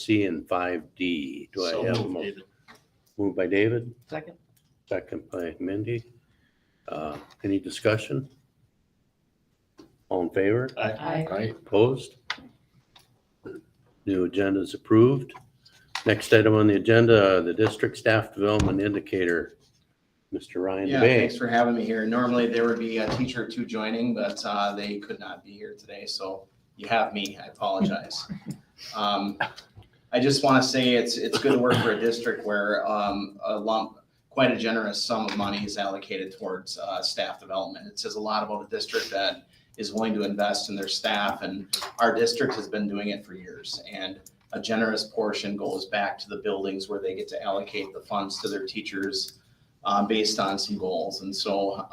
C and 5D. Do I So have a moved, motion? David. Moved by David, Second. second by Mindy. Any discussion? All in favor? Aye. Aye. Opposed? New agenda is approved. Next item on the agenda, the district staff development indicator. Mr. Ryan Yeah, DeBay. thanks for having me here. Normally there would be a teacher or two joining, but they could not be here today, so you have me. I apologize. I just want to say it's good to work for a district where quite a generous sum of money is allocated towards staff development. It says a lot about a district that is willing to invest in their staff, and our district has been doing it for years. And a generous portion goes back to the buildings where they get to allocate the funds to their teachers based on some goals. And so,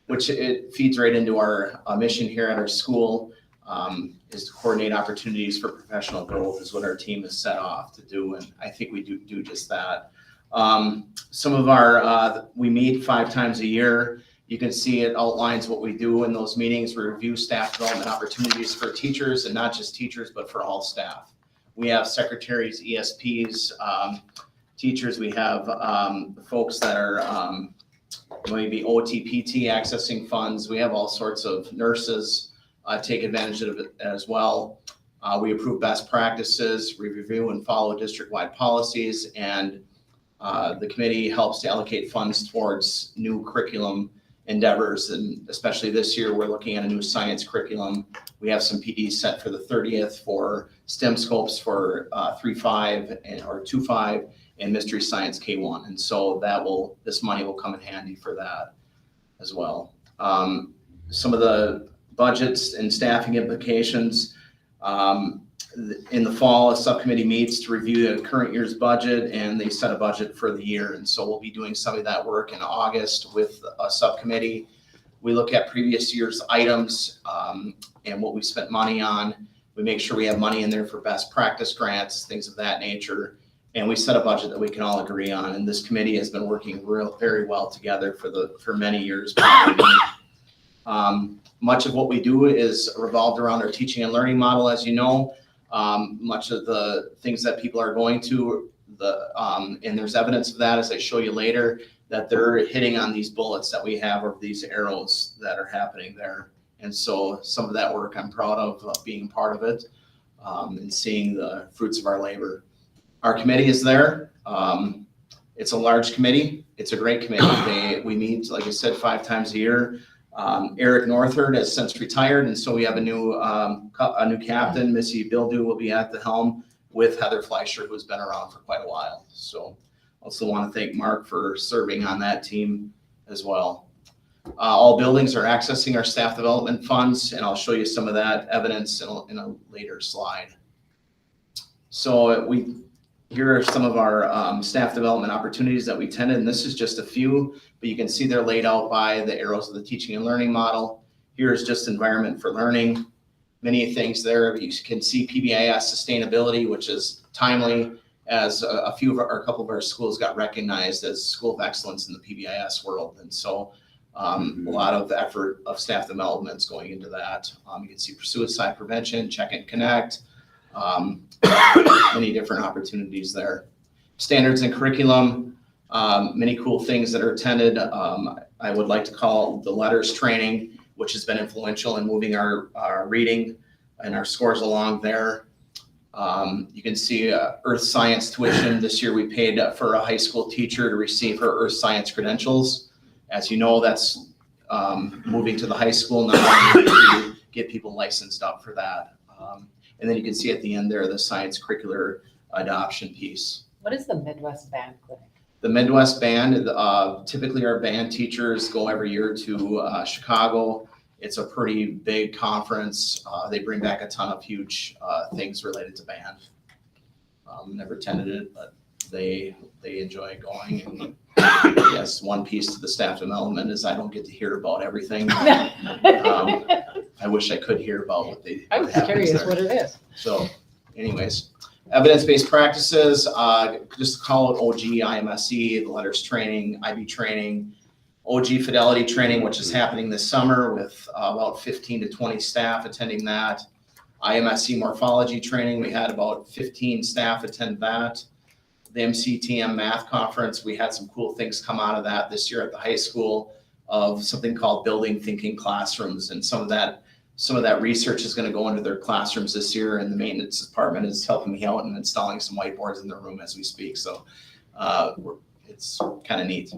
which it feeds right into our mission here at our school, is to coordinate opportunities for professional growth is what our team is set off to do. And I think we do just that. Some of our, we meet 5 times a year. You can see it outlines what we do in those meetings. We review staff development opportunities for teachers, and not just teachers, but for all staff. We have secretaries, ESPs, teachers. We have folks that are maybe OT, PT accessing funds. We have all sorts of nurses take advantage of it as well. We approve best practices, we review and follow district-wide policies, and the committee helps to allocate funds towards new curriculum endeavors. And especially this year, we're looking at a new science curriculum. We have some PDs set for the 30th for STEM scopes for 3-5 or 2-5 and mystery science K1. And so this money will come in handy for that as well. Some of the budgets and staffing implications. In the fall, a subcommittee meets to review the current year's budget, and they set a budget for the year. And so we'll be doing some of that work in August with a subcommittee. We look at previous year's items and what we spent money on. We make sure we have money in there for best practice grants, things of that nature. And we set a budget that we can all agree on. And this committee has been working very well together for many years. Much of what we do is revolved around our teaching and learning model, as you know. Much of the things that people are going to, and there's evidence of that as I show you later, that they're hitting on these bullets that we have, or these arrows that are happening there. And so some of that work I'm proud of being part of it and seeing the fruits of our labor. Our committee is there. It's a large committee. It's a great committee. We meet, like I said, 5 times a year. Eric Northard has since retired, and so we have a new captain. Missy Bildu will be at the helm with Heather Fleischer, who's been around for quite a while. So also want to thank Mark for serving on that team as well. All buildings are accessing our staff development funds, and I'll show you some of that evidence in a later slide. So here are some of our staff development opportunities that we attended, and this is just a few, but you can see they're laid out by the arrows of the teaching and learning model. Here is just environment for learning. Many things there. You can see PBIS sustainability, which is timely, as a couple of our schools got recognized as School of Excellence in the PBIS world. And so a lot of effort of staff development is going into that. You can see suicide prevention, check and connect, many different opportunities there. Standards and curriculum, many cool things that are attended. I would like to call the letters training, which has been influential in moving our reading and our scores along there. You can see earth science tuition. This year we paid for a high school teacher to receive her earth science credentials. As you know, that's moving to the high school now to get people licensed up for that. And then you can see at the end there, the science curricular adoption piece. What is the Midwest Band Clinic? The Midwest Band, typically our band teachers go every year to Chicago. It's a pretty big conference. They bring back a ton of huge things related to band. Never attended it, but they enjoy going. And yes, one piece to the staff development is I don't get to hear about everything. I wish I could hear about what they. I was curious what it is. So, anyways, evidence-based practices. Just call it OG, IMSE, the letters training, IB training, OG fidelity training, which is happening this summer with about 15 to 20 staff attending that. IMSC morphology training, we had about 15 staff attend that. The MCTM math conference, we had some cool things come out of that this year at the high school of something called building thinking classrooms, and some of that research is going to go into their classrooms this year, and the maintenance department is helping me out and installing some whiteboards in their room as we speak. So it's kind of neat.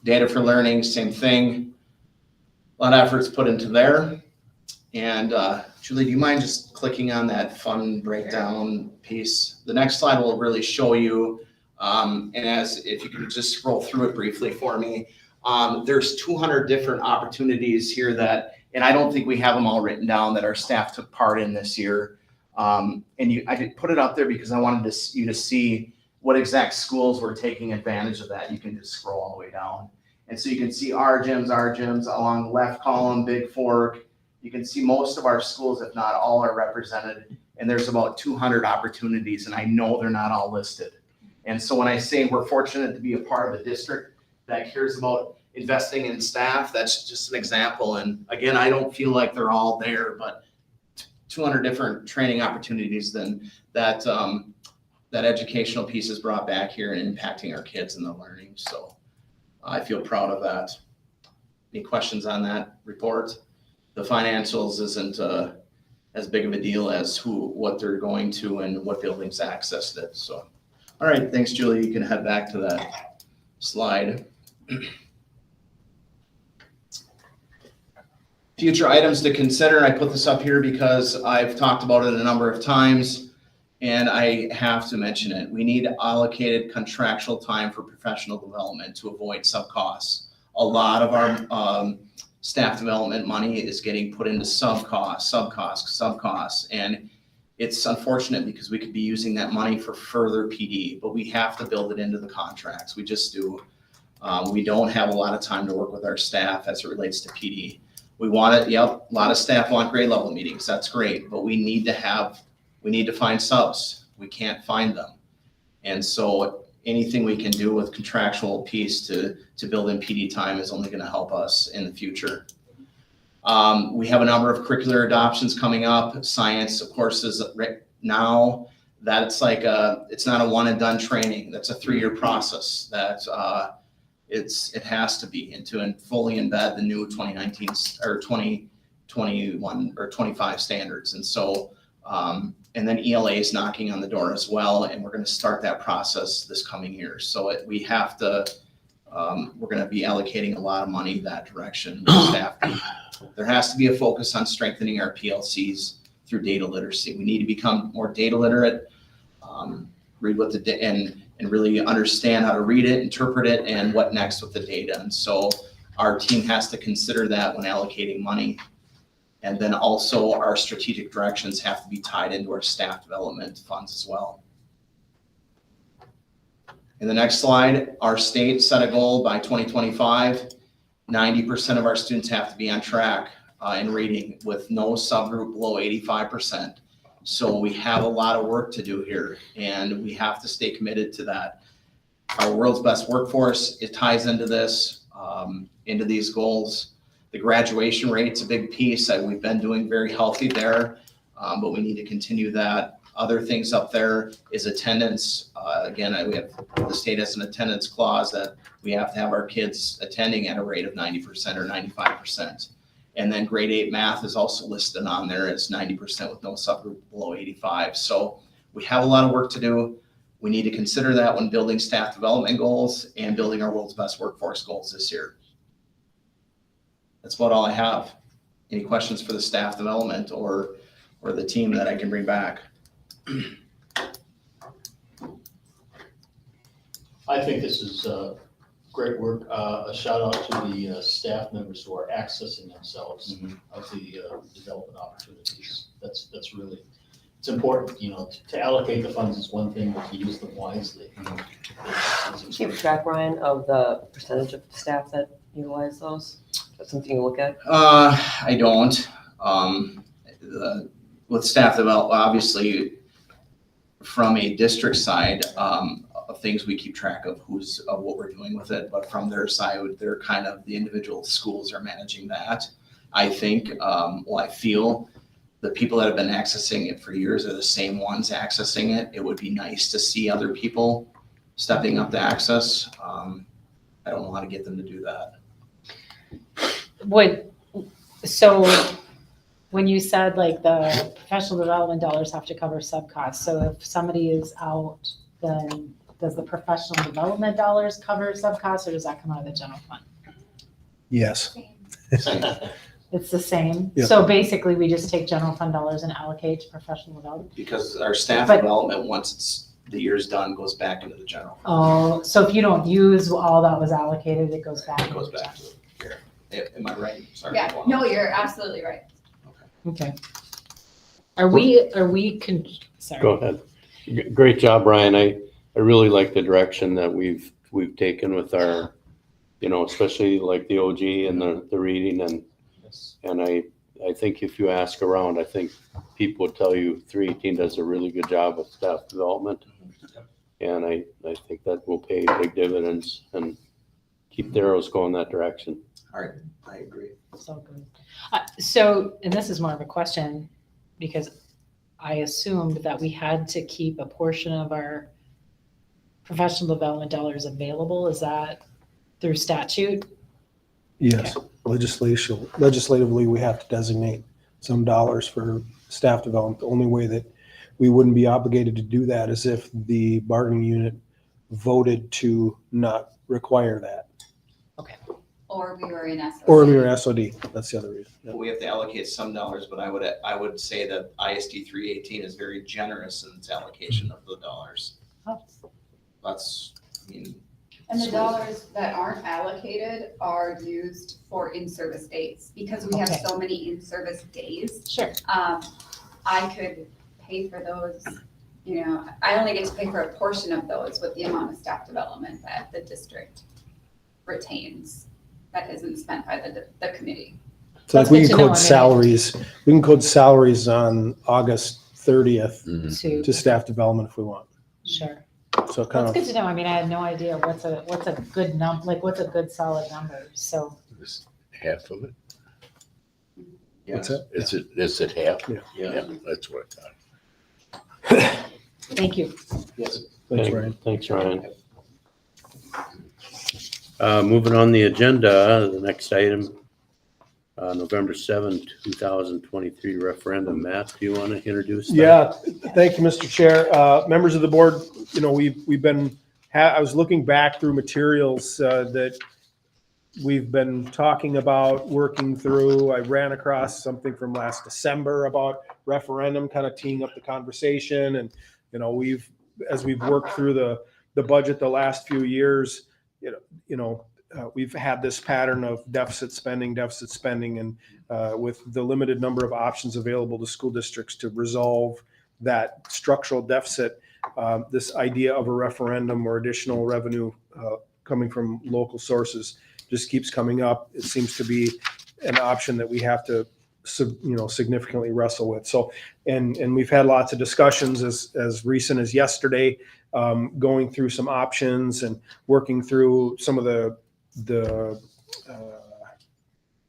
Data for learning, same thing. A lot of efforts put into there. And Julie, do you mind just clicking on that fund breakdown piece? The next slide will really show you, and if you can just scroll through it briefly for me, there's 200 different opportunities here that, and I don't think we have them all written down, that our staff took part in this year. I did put it up there because I wanted you to see what exact schools were taking advantage of that. You can just scroll all the way down. And so you can see our gyms along the left column, Big Fork. You can see most of our schools, if not all, are represented. And there's about 200 opportunities, and I know they're not all listed. And so when I say we're fortunate to be a part of a district that cares about investing in staff, that's just an example. And again, I don't feel like they're all there, but 200 different training opportunities then that educational piece is brought back here and impacting our kids and the learning. So I feel proud of that. Any questions on that report? The financials isn't as big of a deal as what they're going to and what buildings accessed it. So, all right, thanks, Julie. You can head back to that slide. Future items to consider. I put this up here because I've talked about it a number of times, and I have to mention it. We need allocated contractual time for professional development to avoid sub-costs. A lot of our staff development money is getting put into sub-costs, and it's unfortunate because we could be using that money for further PD, but we have to build it into the contracts. We just do. We don't have a lot of time to work with our staff as it relates to PD. We want it, yep, a lot of staff want grade level meetings, that's great, but we need to find subs. We can't find them. And so anything we can do with contractual piece to build in PD time is only gonna help us in the future. We have a number of curricular adoptions coming up. Science, of course, is right now that it's not a one and done training. That's a 3-year process that it has to be, and to fully embed the new 2019 or 2021 or 25 standards. And so, and then ELA is knocking on the door as well, and we're going to start that process this coming year. So we're going to be allocating a lot of money that direction. Staff. There has to be a focus on strengthening our PLCs through data literacy. We need to become more data literate, read what and really understand how to read it, interpret it, and what next with the data. And so our team has to consider that when allocating money. And then also our strategic directions have to be tied into our staff development funds as well. In the next slide, our state set a goal by 2025, 90% of our students have to be on track in reading with no subgroup below 85%. So we have a lot of work to do here, and we have to stay committed to that. Our world's best workforce, it ties into this, into these goals. The graduation rate's a big piece. We've been doing very healthy there, but we need to continue that. Other things up there is attendance. Again, the state has an attendance clause that we have to have our kids attending at a rate of 90% or 95%. And then grade 8 math is also listed on there as 90% with no subgroup below 85. So we have a lot of work to do. We need to consider that when building staff development goals and building our world's best workforce goals this year. That's about all I have. Any questions for the staff development or the team that I can bring back? I think this is great work. A shout out to the staff members who are accessing themselves of the development opportunities. That's really, it's important, to allocate the funds is one thing, but to use them wisely. Do you keep track, Ryan, of the percentage of staff that utilize those? That's something you look at? I don't. With staff development, obviously, from a district side, of things we keep track of of what we're doing with it, but from their side, they're kind of, the individual schools are managing that. I think, I feel the people that have been accessing it for years are the same ones accessing it. It would be nice to see other people stepping up to access. I don't know how to get them to do that. So when you said like the professional development dollars have to cover sub costs, so if somebody is out, then does the professional development dollars cover sub costs, or does that come out of the general fund? Yes. It's the same? Yeah. So basically, we just take general fund dollars and allocate to professional development? Because our staff But- development, once the year's done, goes back into the general fund. Oh, so if you don't use all that was allocated, it goes back? It goes back to the year. Am I right? Sorry. Yeah, no, you're absolutely right. Okay. Are we, sorry. Go ahead. Great job, Brian. I really like the direction that we've taken with our, especially like the OG and the reading and I think if you ask around, I think people would tell you 318 does a really good job with staff development. And I think that will pay big dividends and keep the arrows going that direction. All right, I agree. So good. So, and this is more of a question, because I assumed that we had to keep a portion of our professional development dollars available. Is that through statute? Yes. Legislatively, we have to designate some dollars for staff development. The only way that we wouldn't be obligated to do that is if the bargaining unit voted to not require that. Or we were in SOC. Or we were SOD. That's the other reason. Yeah. We have to allocate some dollars, but I would say that ISD 318 is very generous in its allocation of the dollars. Oh. That's, And the dollars that aren't allocated are used for in-service days, because we have Okay. so many in-service days. Sure. I could pay for those, I only get to pay for a portion of those with the amount of staff development that the district retains that isn't spent by the committee. So That's like we good can to know. code salaries. We can code salaries on August 30th to staff development if we want. Sure. So it kind That's of, good to know. I mean, I had no idea what's a good what's a good solid number. So, Half of it? what's that? Is it half? Yeah. Yeah, that's what I thought. thank you. Yes. Thanks, Ryan. Thanks, Ryan. Moving on the agenda, the next item, November 7th, 2023 referendum. Matt, do you want to introduce that? Yeah, thank you, Mr. Chair. Members of the board, we've been, I was looking back through materials that we've been talking about, working through. I ran across something from last December about referendum, kind of teeing up the conversation. And, as we've worked through the budget the last few years, we've had this pattern of deficit spending, and with the limited number of options available to school districts to resolve that structural deficit, this idea of a referendum or additional revenue coming from local sources just keeps coming up. It seems to be an option that we have to significantly wrestle with. So, and we've had lots of discussions as recent as yesterday, going through some options and working through some of the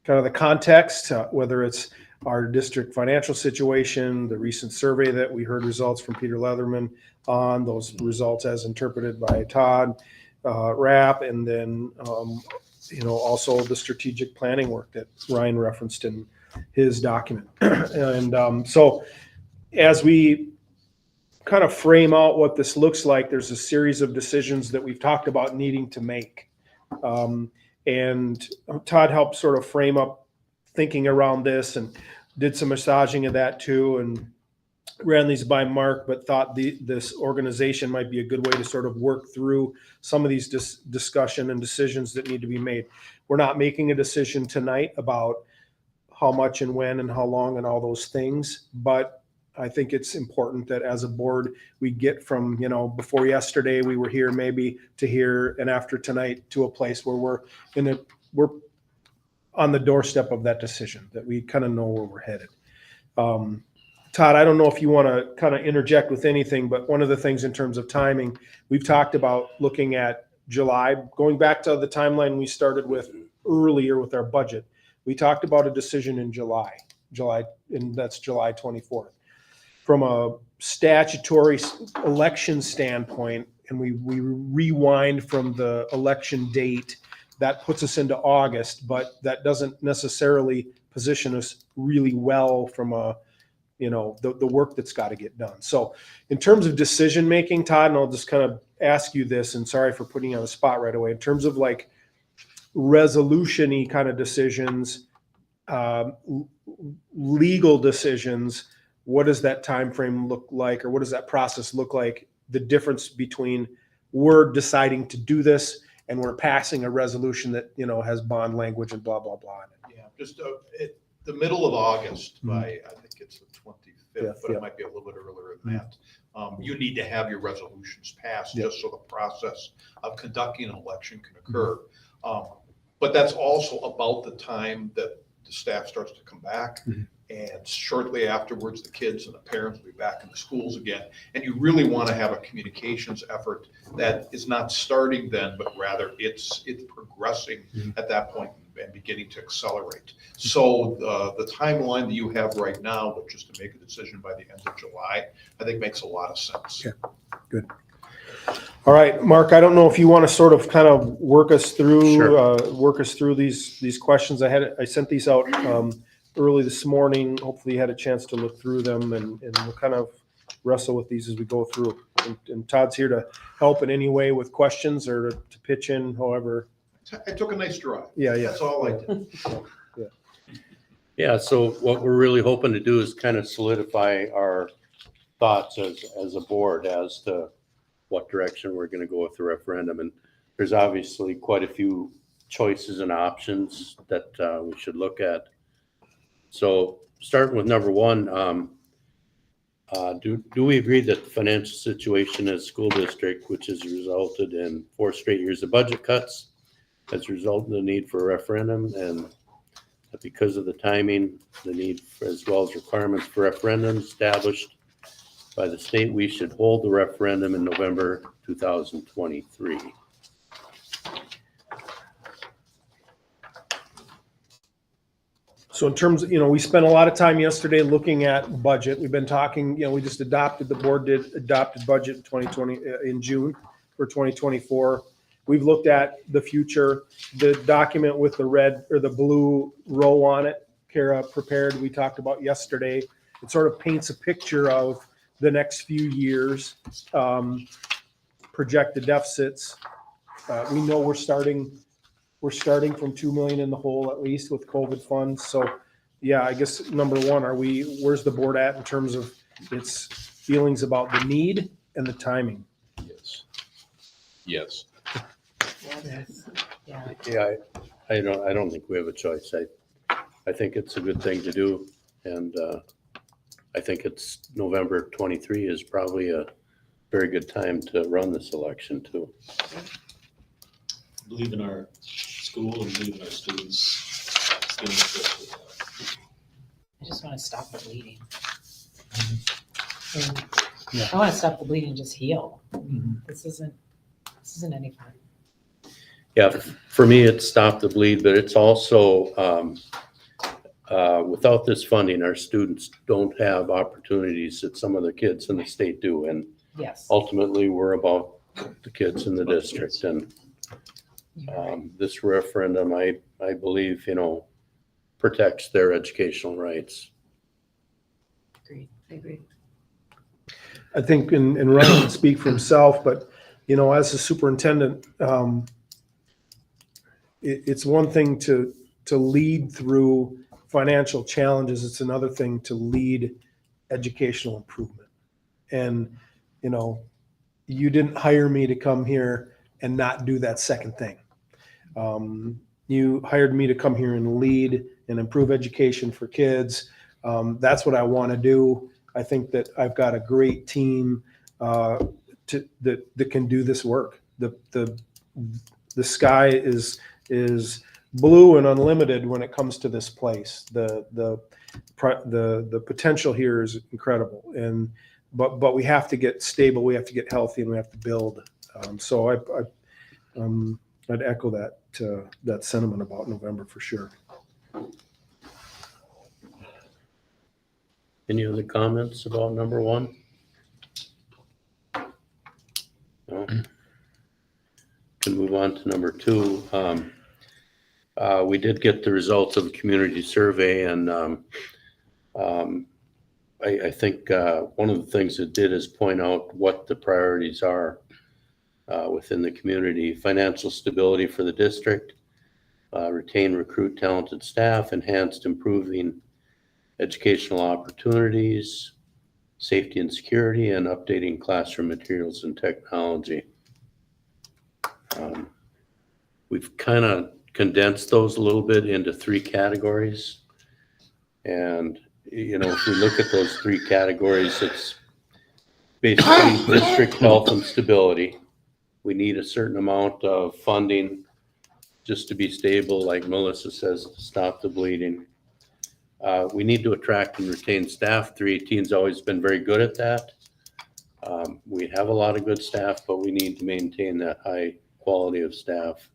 kind of the context, whether it's our district financial situation, the recent survey that we heard results from Peter Leatherman on, those results as interpreted by Todd Rapp, and then also the strategic planning work that Ryan referenced in his document. And so as we kind of frame out what this looks like, there's a series of decisions that we've talked about needing to make. And Todd helped sort of frame up thinking around this and did some massaging of that too, and ran these by Mark, but thought this organization might be a good way to sort of work through some of these discussion and decisions that need to be made. We're not making a decision tonight about how much and when and how long and all those things, but I think it's important that as a board, we get from, before yesterday, we were here maybe to here, and after tonight to a place where we're on the doorstep of that decision, that we kind of know where we're headed. Todd, I don't know if you want to kind of interject with anything, but one of the things in terms of timing, we've talked about looking at July, going back to the timeline we started with earlier with our budget. We talked about a decision in July. and that's July 24th. From a statutory election standpoint, and we rewind from the election date, that puts us into August, but that doesn't necessarily position us really well from a, the work that's got to get done. So in terms of decision-making, Todd, and I'll just kind of ask you this, and sorry for putting you on the spot right away, in terms of like resolution-y kind of decisions, legal decisions, what does that time frame look like, or what does that process look like? The difference between we're deciding to do this and we're passing a resolution that has bond language and blah blah blah. Yeah, just the middle of August by I think it's the 25th, but Yeah. it might be a little bit earlier than that. You need to have your resolutions passed just so the process of conducting an election can occur. But that's also about the time that the staff starts to come back. And shortly afterwards, the kids and the parents will be back in the schools again. And you really want to have a communications effort that is not starting then, but rather it's progressing at that point and beginning to accelerate. So the timeline that you have right now, which is to make a decision by the end of July, I think makes a lot of sense. Okay, good. All right, Mark, I don't know if you want to sort of kind of work us through these questions. I sent these out early this morning. Hopefully you had a chance to look through them, and we'll kind of wrestle with these as we go through. And Todd's here to help in any way with questions or to pitch in, however. I took a nice drive. Yeah. That's all I did. Yeah, so what we're really hoping to do is kind of solidify our thoughts as a board as to what direction we're going to go with the referendum. And there's obviously quite a few choices and options that we should look at. So starting with number one, do we agree that the financial situation as a school district, which has resulted in 4 straight years of budget cuts, has resulted in the need for a referendum, and that because of the timing, the need for, as well as requirements for referendums established by the state, we should hold the referendum in November 2023. So in terms of, we spent a lot of time yesterday looking at budget. We've been talking, we just adopted, the board adopted budget in 2020, in June for 2024. We've looked at the future, the document with the red or the blue row on it, Kara prepared, we talked about yesterday. It sort of paints a picture of the next few years, projected deficits. We know we're starting from 2 million in the hole, at least with COVID funds. So yeah, I guess number one, where's the board at in terms of its feelings about the need and the timing? Yes. Yeah. Yeah, I don't think we have a choice. I think it's a good thing to do, and I think it's November 23 is probably a very good time to run this election too. Believe in our school and believe in our students. It's the only choice we have. I just want to stop the bleeding. And I want to stop the bleeding and just heal. This isn't any fun. Yeah, for me, it's stop the bleed, but it's also without this funding, our students don't have opportunities that some of the kids in the state do. And Yes. ultimately, we're about the kids in the district. And this referendum, I believe, protects their educational rights. Agreed. I agree. I think, and Ryan can speak for himself, but, as a superintendent, it's one thing to lead through financial challenges. It's another thing to lead educational improvement. And, you didn't hire me to come here and not do that second thing. You hired me to come here and lead and improve education for kids. That's what I want to do. I think that I've got a great team that can do this work. The sky is blue and unlimited when it comes to this place. The potential here is incredible, but we have to get stable, we have to get healthy, and we have to build. So I'd echo that sentiment about November for sure. Any other comments about number one? No? Can move on to number two. We did get the results of a community survey, and I think one of the things it did is point out what the priorities are within the community. Financial stability for the district, retain, recruit talented staff, enhanced, improving educational opportunities, safety and security, and updating classroom materials and technology. We've kind of condensed those a little bit into three categories. And, you know, if we look at those three categories, it's basically district health and stability. We need a certain amount of funding just to be stable, like Melissa says, to stop the bleeding. We need to attract and retain staff. 318's always been very good at that. We have a lot of good staff, but we need to maintain that high quality of staff.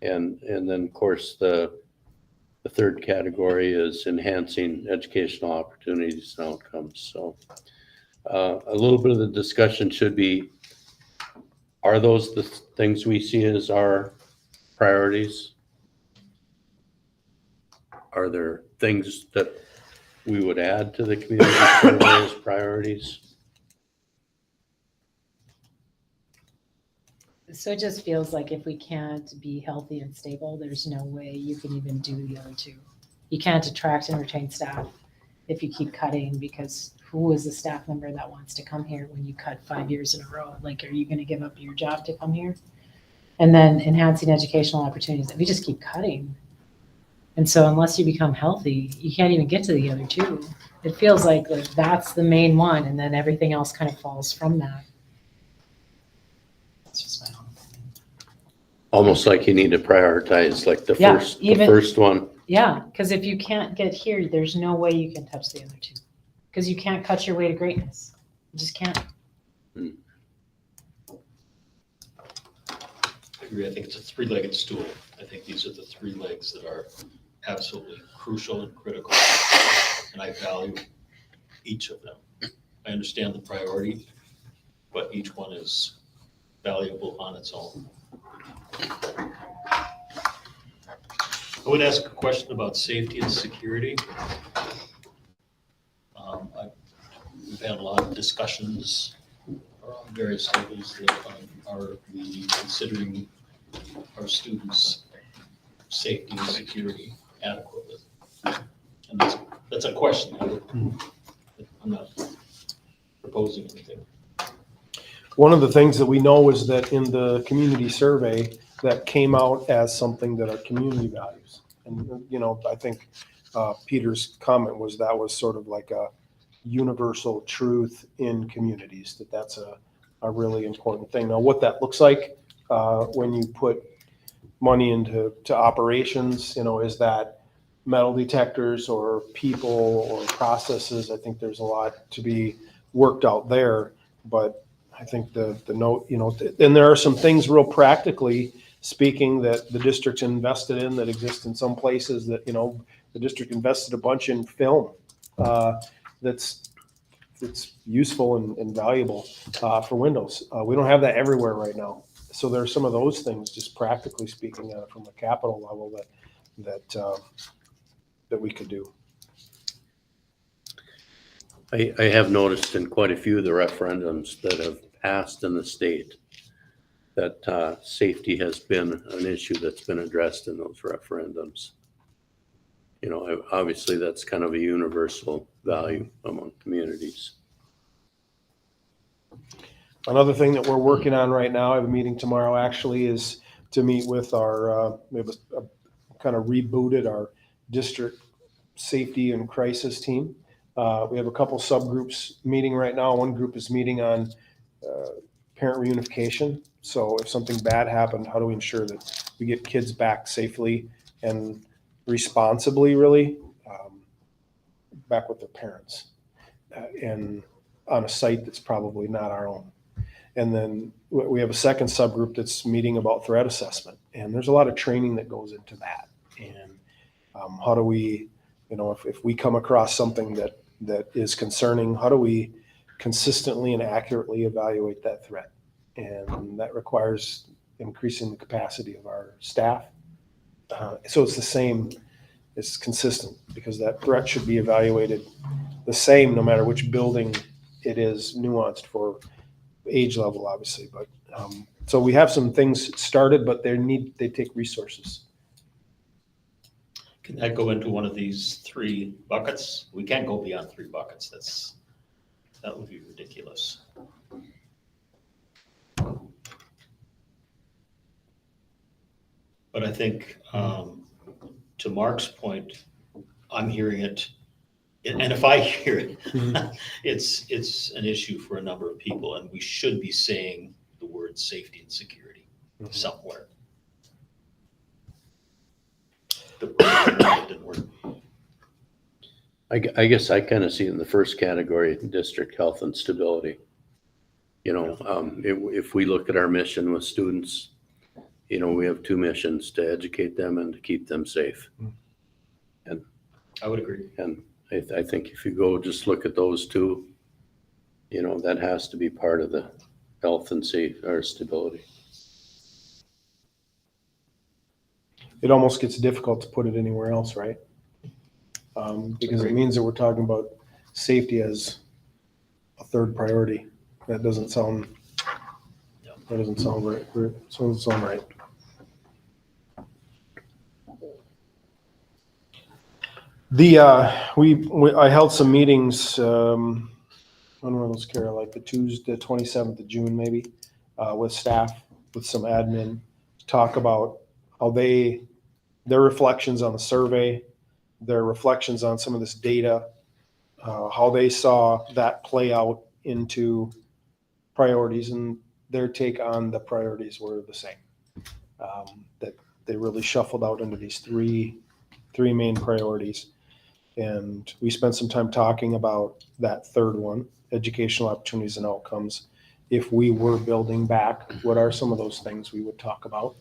And then, of course, the third category is enhancing educational opportunities and outcomes. So a little bit of the discussion should be, are those the things we see as our priorities? Are there things that we would add to the community survey as priorities? So it just feels like if we can't be healthy and stable, there's no way you can even do the other two. You can't attract and retain staff if you keep cutting, because who is the staff member that wants to come here when you cut 5 years in a row? Like, are you going to give up your job to come here? And then enhancing educational opportunities. If you just keep cutting. And so unless you become healthy, you can't even get to the other two. It feels like that's the main one, and then everything else kind of falls from that. That's just my own opinion. Almost like you need to prioritize like the Yeah, first one. Yeah, because if you can't get here, there's no way you can touch the other two. Because you can't cut your way to greatness. You just can't. I agree. I think it's a three-legged stool. I think these are the three legs that are absolutely crucial and critical. And I value each of them. I understand the priority, but each one is valuable on its own. I would ask a question about safety and security. We've had a lot of discussions around various tables that are we considering our students' safety and security adequately? And that's a question. I'm not proposing anything. One of the things that we know is that in the community survey, that came out as something that our community values. And, you know, I think Peter's comment was that was sort of like a universal truth in communities, that that's a really important thing. Now, what that looks like when you put money into operations, you know, is that metal detectors or people or processes? I think there's a lot to be worked out there, but I think the note, you know, and there are some things real practically speaking that the district's invested in that exist in some places that, you know, the district invested a bunch in film that's useful and valuable for Windows. We don't have that everywhere right now. So there are some of those things, just practically speaking, from a capital level that we could do. I have noticed in quite a few of the referendums that have passed in the state that safety has been an issue that's been addressed in those referendums. You know, obviously that's kind of a universal value among communities. Another thing that we're working on right now, I have a meeting tomorrow actually, is to meet with our, we have a kind of rebooted our district safety and crisis team. We have a couple subgroups meeting right now. One group is meeting on parent reunification. So if something bad happened, how do we ensure that we get kids back safely and responsibly, really, back with their parents and on a site that's probably not our own. And then we have a second subgroup that's meeting about threat assessment. And there's a lot of training that goes into that. And how do we, you know, if we come across something that that is concerning. How do we consistently and accurately evaluate that threat? And that requires increasing the capacity of our staff. So it's the same, it's consistent, because that threat should be evaluated the same no matter which building it is, nuanced for age level, obviously. But so we have some things started, but they take resources. Can that go into one of these 3 buckets? We can't go beyond 3 buckets. That would be ridiculous. But I think, to Mark's point, I'm hearing it, and if I hear it, it's an issue for a number of people, and we should be saying the word safety and security somewhere. Didn't work. I guess I kind of see it in the first category, district health and stability. If we look at our mission with students, we have 2 missions: to educate them and to keep them safe. I would agree. And I think if you go just look at those 2, that has to be part of the health and safety or stability. It almost gets difficult to put it anywhere else, right? Because it means that we're talking about safety as a 3rd priority. That doesn't sound right. It doesn't sound right. I held some meetings, when were those, Kara, like the Tuesday, 27th of June, maybe, with staff, with some admin, to talk about how their reflections on the survey, their reflections on some of this data, how they saw that play out into priorities, and their take on the priorities were the same. That they really shuffled out into these three main priorities. And we spent some time talking about that 3rd one, educational opportunities and outcomes. If we were building back, what are some of those things we would talk about?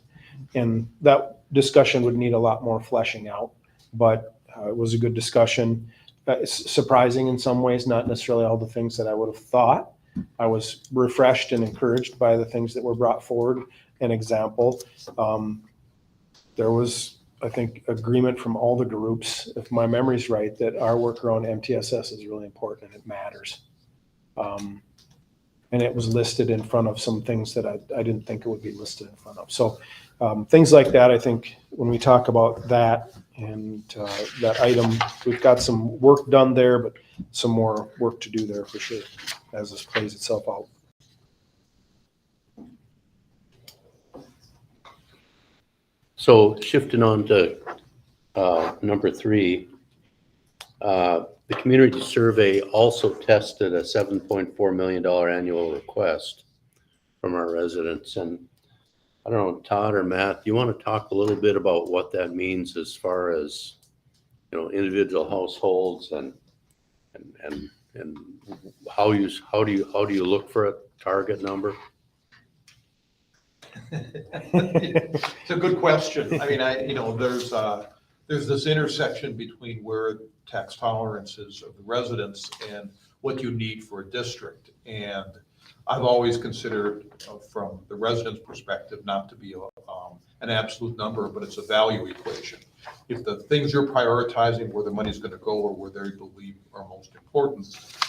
And that discussion would need a lot more fleshing out, but it was a good discussion. It's surprising in some ways, not necessarily all the things that I would have thought. I was refreshed and encouraged by the things that were brought forward. An example, there was, I think, agreement from all the groups, if my memory's right, that our work around MTSS is really important and it matters. And it was listed in front of some things that I didn't think it would be listed in front of. So things like that, I think when we talk about that and that item, we've got some work done there, but some more work to do there for sure as this plays itself out. So shifting on to number 3, the community survey also tested a $7.4 million annual request from our residents. And I don't know, Todd or Matt, do you want to talk a little bit about what that means as far as, individual households and how do you look for a target number? It's a good question. I mean, there's this intersection between where tax tolerances of the residents and what you need for a district. And I've always considered, from the residents' perspective, not to be an absolute number, but it's a value equation. If the things you're prioritizing, where the money's going to go or where they believe are most important,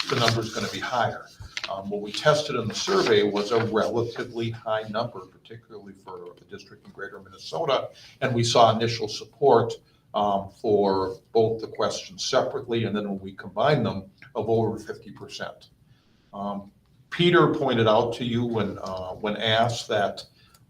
the number's going to be higher. What we tested in the survey was a relatively high number, particularly for the district in greater Minnesota. And we saw initial support for both the questions separately, and then when we combined them, of over 50%. Peter pointed out to you when asked that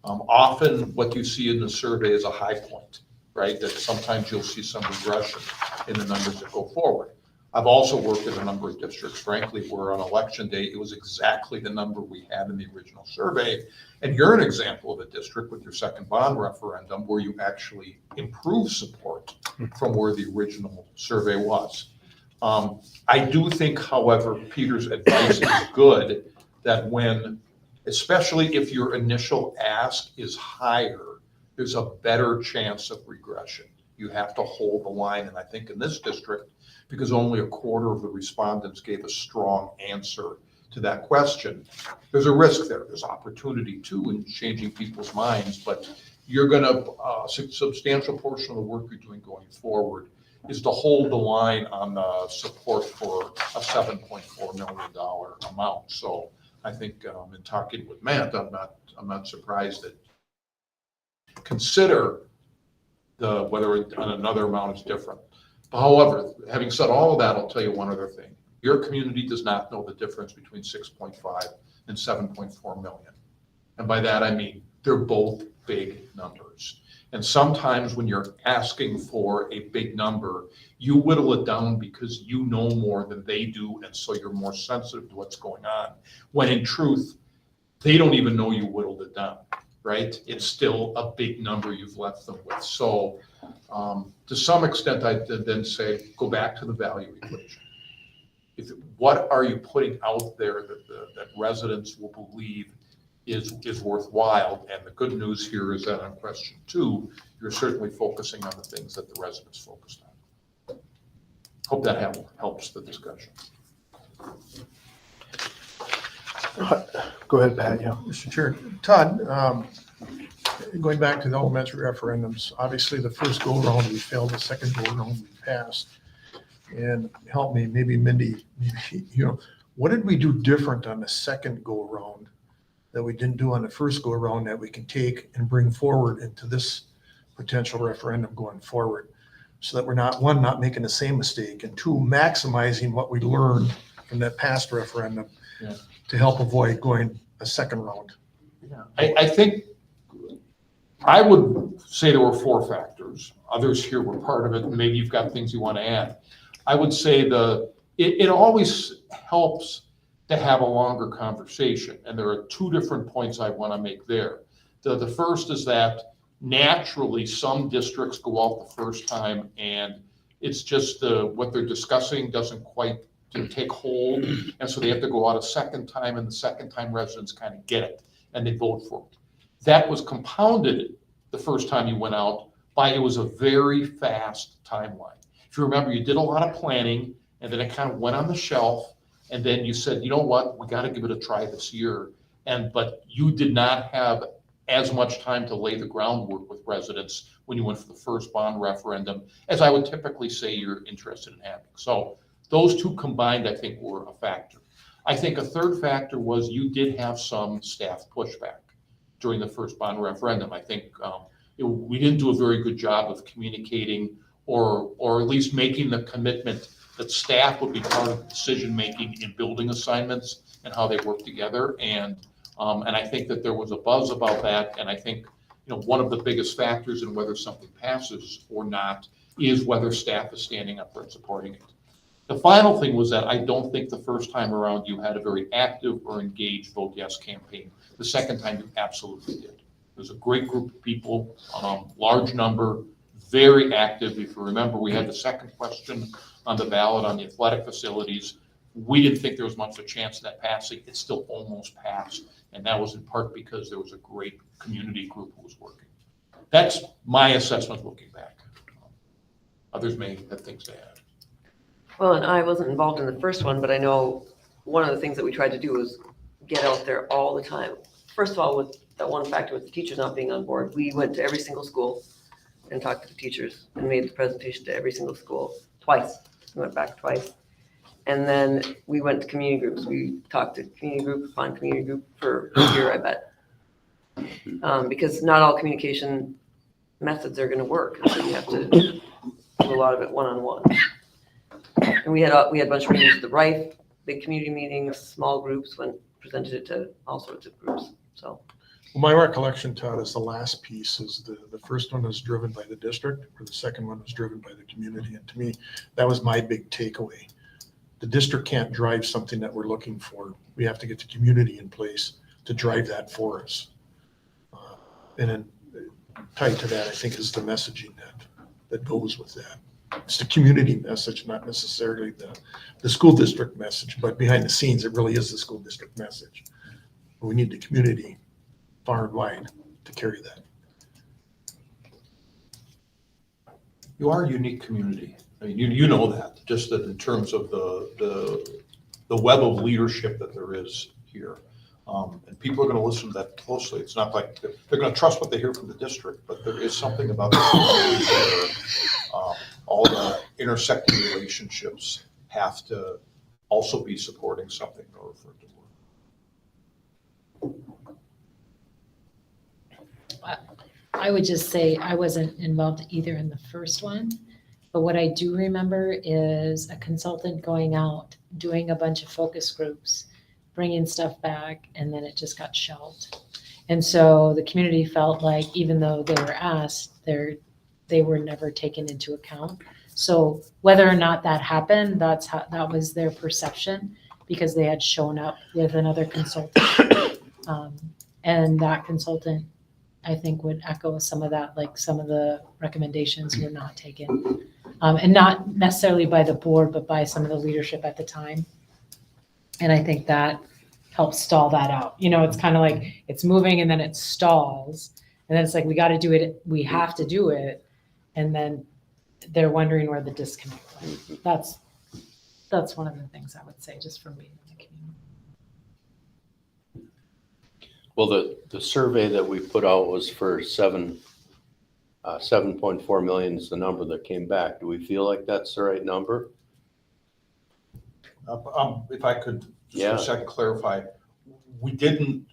often what you see in the survey is a high point, right? That sometimes you'll see some regression in the numbers that go forward. I've also worked in a number of districts, frankly, where on election day, it was exactly the number we had in the original survey. And you're an example of a district with your second bond referendum where you actually improve support from where the original survey was. I do think, however, Peter's advice is good, that especially if your initial ask is higher, there's a better chance of regression. You have to hold the line. And I think in this district, because only a quarter of the respondents gave a strong answer to that question. There's a risk there. There's opportunity too in changing people's minds, but you're gonna, substantial portion of the work you're doing going forward is to hold the line on the support for a $7.4 million amount. So I think in talking with Matt, I'm not surprised that consider whether another amount is different. However, having said all of that, I'll tell you one other thing. Your community does not know the difference between 6.5 and 7.4 million. And by that, I mean, they're both big numbers. And sometimes when you're asking for a big number, you whittle it down because you know more than they do, and so you're more sensitive to what's going on. When in truth, they don't even know you whittled it down, right? It's still a big number you've left them with. So to some extent, I then say, go back to the value equation. What are you putting out there that residents will believe is worthwhile? And the good news here is that on question 2, you're certainly focusing on the things that the residents focused on. Hope that helps the discussion. Go ahead, Pat, yeah. Mr. Chair, Todd, going back to the elementary referendums, obviously the first go around we failed, the second go around we passed. And help me, maybe Mindy, what did we do different on the second go around that we didn't do on the first go around that we can take and bring forward into this potential referendum going forward? So that we're not making the same mistake, and 2, maximizing what we learned from that past referendum to help avoid going a second round. Yeah, I think I would say there were 4 factors. Others here were part of it. Maybe you've got things you want to add. I would say it always helps to have a longer conversation. And there are 2 different points I want to make there. The first is that naturally some districts go out the first time and it's just what they're discussing doesn't quite take hold. And so they have to go out a second time, and the second time residents kind of get it and they vote for it. That was compounded the first time you went out by it was a very fast timeline. If you remember, you did a lot of planning and then it kind of went on the shelf, and then you said, you know what, we got to give it a try this year. But you did not have as much time to lay the groundwork with residents when you went for the first bond referendum, as I would typically say you're interested in having. So those 2 combined, I think, were a factor. I think a third factor was you did have some staff pushback during the first bond referendum. I think we didn't do a very good job of communicating or at least making the commitment that staff would be part of decision-making in building assignments and how they work together. And I think that there was a buzz about that. And I think, one of the biggest factors in whether something passes or not is whether staff is standing up and supporting it. The final thing was that I don't think the first time around you had a very active or engaged vote yes campaign. The second time you absolutely did. There's a great group of people, large number, very active. If you remember, we had the second question on the ballot on the athletic facilities. We didn't think there was much of a chance of that passing. It still almost passed. And that was in part because there was a great community group who was working. That's my assessment looking back. Others may have things to add. Well, and I wasn't involved in the first one, but I know one of the things that we tried to do was get out there all the time. First of all, with that one factor with the teachers not being on board, we went to every single school and talked to the teachers and made the presentation to every single school twice. We went back twice. And then we went to community groups. We talked to community group upon community group for a year, I bet. Because not all communication methods are going to work. So you have to do a lot of it one-on-one. And we had a bunch of meetings with the RIFE, big community meetings, small groups, presented it to all sorts of groups. So. Well, my recollection, Todd, is the last piece is the first one was driven by the district, or the second one was driven by the community. And to me, that was my big takeaway. The district can't drive something that we're looking for. We have to get the community in place to drive that for us. And then tied to that, I think, is the messaging that goes with that. It's the community message, not necessarily the school district message, but behind the scenes, it really is the school district message. But we need the community far and wide to carry that. You are a unique community. I mean, you know that, just that in terms of the web of leadership that there is here. And people are gonna listen to that closely. It's not like, they're gonna trust what they hear from the district, but there is something about the community where all the intersecting relationships have to also be supporting something in order for it to work. I would just say I wasn't involved either in the first one, but what I do remember is a consultant going out, doing a bunch of focus groups, bringing stuff back, and then it just got shelved. And so the community felt like even though they were asked, they were never taken into account. So whether or not that happened, that was their perception, because they had shown up with another consultant. And that consultant, I think, would echo some of that, like some of the recommendations were not taken. And not necessarily by the board, but by some of the leadership at the time. And I think that helps stall that out. You know, it's kind of like it's moving and then it stalls. And then it's like, we got to do it. We have to do it. And then they're wondering where the disconnect was. That's one of the things I would say, just from being in the community. Well, the survey that we put out was for 7.4 million is the number that came back. Do we feel like that's the right number? If I could just Yeah. for a second clarify, we didn't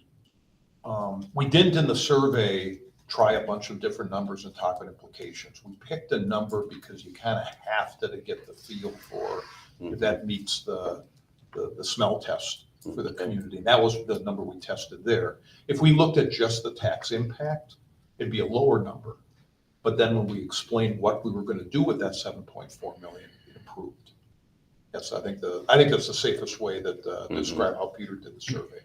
in the survey try a bunch of different numbers and talk about implications. We picked a number because you kind of have to get the feel for if that meets the smell test for the community. And that was the number we tested there. If we looked at just the tax impact, it'd be a lower number. But then when we explained what we were going to do with that 7.4 million, it improved. Yes, I think that's the safest way that describe how Peter did the survey.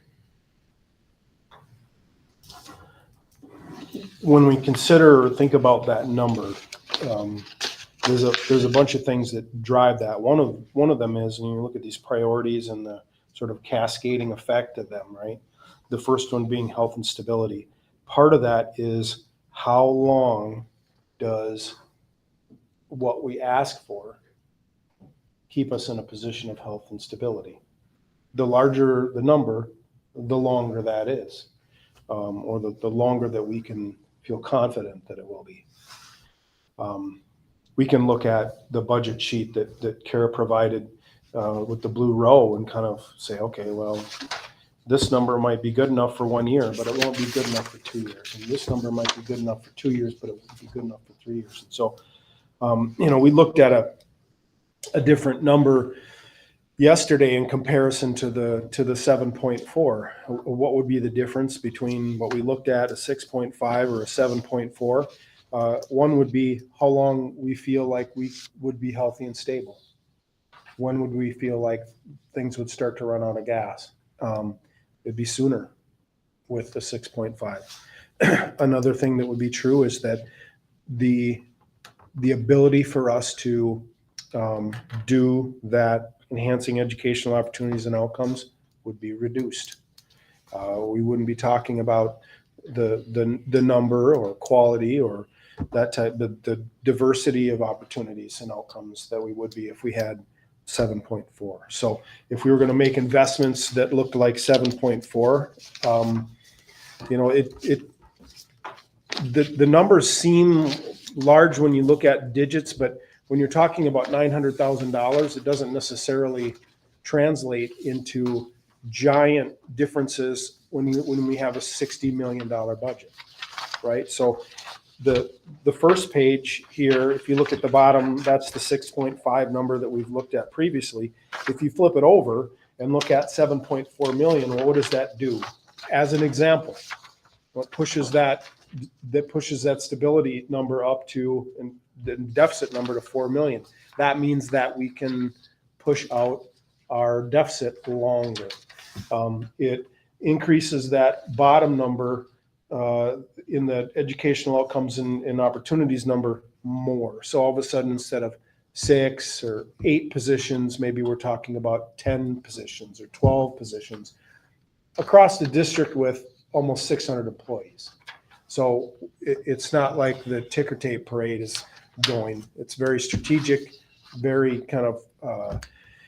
When we consider or think about that number, there's a bunch of things that drive that. One of them is, and you look at these priorities and the sort of cascading effect of them, right? The first one being health and stability. Part of that is how long does what we ask for keep us in a position of health and stability? The larger the number, the longer that is, or the longer that we can feel confident that it will be. We can look at the budget sheet that Kara provided with the blue row and kind of say, okay, well, this number might be good enough for 1 year, but it won't be good enough for 2 years. And this number might be good enough for 2 years, but it won't be good enough for 3 years. And so, we looked at a different number yesterday in comparison to the 7.4. What would be the difference between what we looked at, a 6.5 or a 7.4? One would be how long we feel like we would be healthy and stable. When would we feel like things would start to run out of gas? It'd be sooner with the 6.5. Another thing that would be true is that the ability for us to do that enhancing educational opportunities and outcomes would be reduced. We wouldn't be talking about the number or quality or that type, the diversity of opportunities and outcomes that we would be if we had 7.4. So if we were going to make investments that looked like 7.4, the numbers seem large when you look at digits, but when you're talking about $900,000, it doesn't necessarily translate into giant differences when we have a $60 million budget, right? So the first page here, if you look at the bottom, that's the 6.5 number that we've looked at previously. If you flip it over and look at 7.4 million, well, what does that do? As an example, what pushes that stability number up to, and the deficit number to 4 million. That means that we can push out our deficit longer. It increases that bottom number in the educational outcomes and opportunities number more. So all of a sudden, instead of 6 or 8 positions, maybe we're talking about 10 positions or 12 positions across the district with almost 600 employees. So it's not like the ticker tape parade is going. It's very strategic. very kind of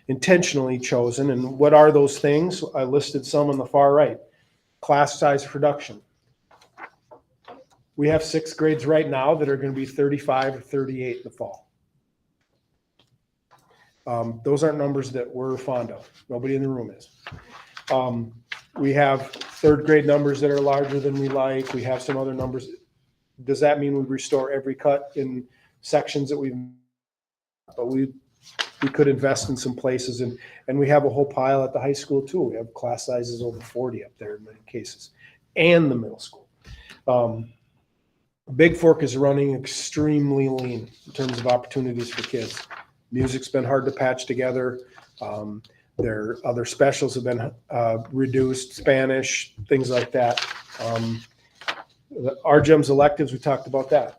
intentionally chosen. And what are those things? I listed some on the far right. Class size reduction. We have 6th grades right now that are going to be 35 or 38 in the fall. Those aren't numbers that we're fond of. Nobody in the room is. We have 3rd grade numbers that are larger than we like. We have some other numbers. Does that mean we restore every cut in sections that we've, but we could invest in some places, and we have a whole pile at the high school too. We have class sizes over 40 up there in many cases, and the middle school. Big Fork is running extremely lean in terms of opportunities for kids. Music's been hard to patch together. Their other specials have been reduced, Spanish, things like that. The RGEM's electives, we talked about that.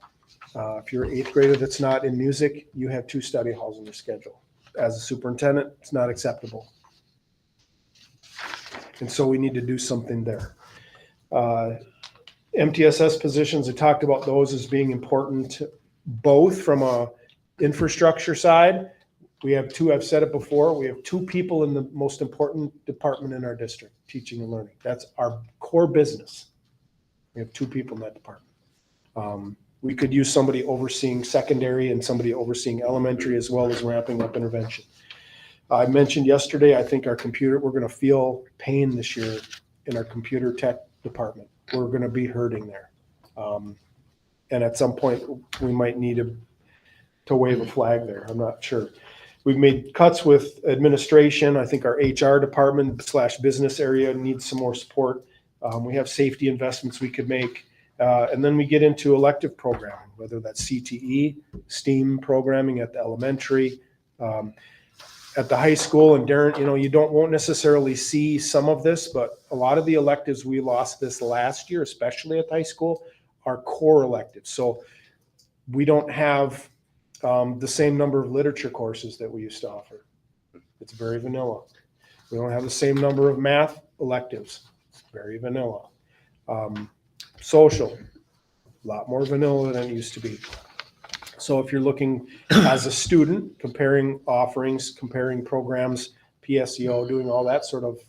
If you're an 8th grader that's not in music, you have 2 study halls in your schedule. As a superintendent, it's not acceptable. And so we need to do something there. MTSS positions, I talked about those as being important, both from a infrastructure side. We have 2, I've said it before, we have 2 people in the most important department in our district, teaching and learning. That's our core business. We have 2 people in that department. We could use somebody overseeing secondary and somebody overseeing elementary, as well as ramping up intervention. I mentioned yesterday, I think we're going to feel pain this year in our computer tech department. We're going to be hurting there. And at some point, we might need to wave a flag there. I'm not sure. We've made cuts with administration. I think our HR department / business area needs some more support. We have safety investments we could make. And then we get into elective programming, whether that's CTE, STEAM programming at the elementary, at the high school. And Darren, you won't necessarily see some of this, but a lot of the electives we lost this last year, especially at the high school, are core electives. So we don't have the same number of literature courses that we used to offer. It's very vanilla. We don't have the same number of math electives. It's very vanilla. Social, a lot more vanilla than it used to be. So if you're looking as a student, comparing offerings, comparing programs, PSEO, doing all that sort of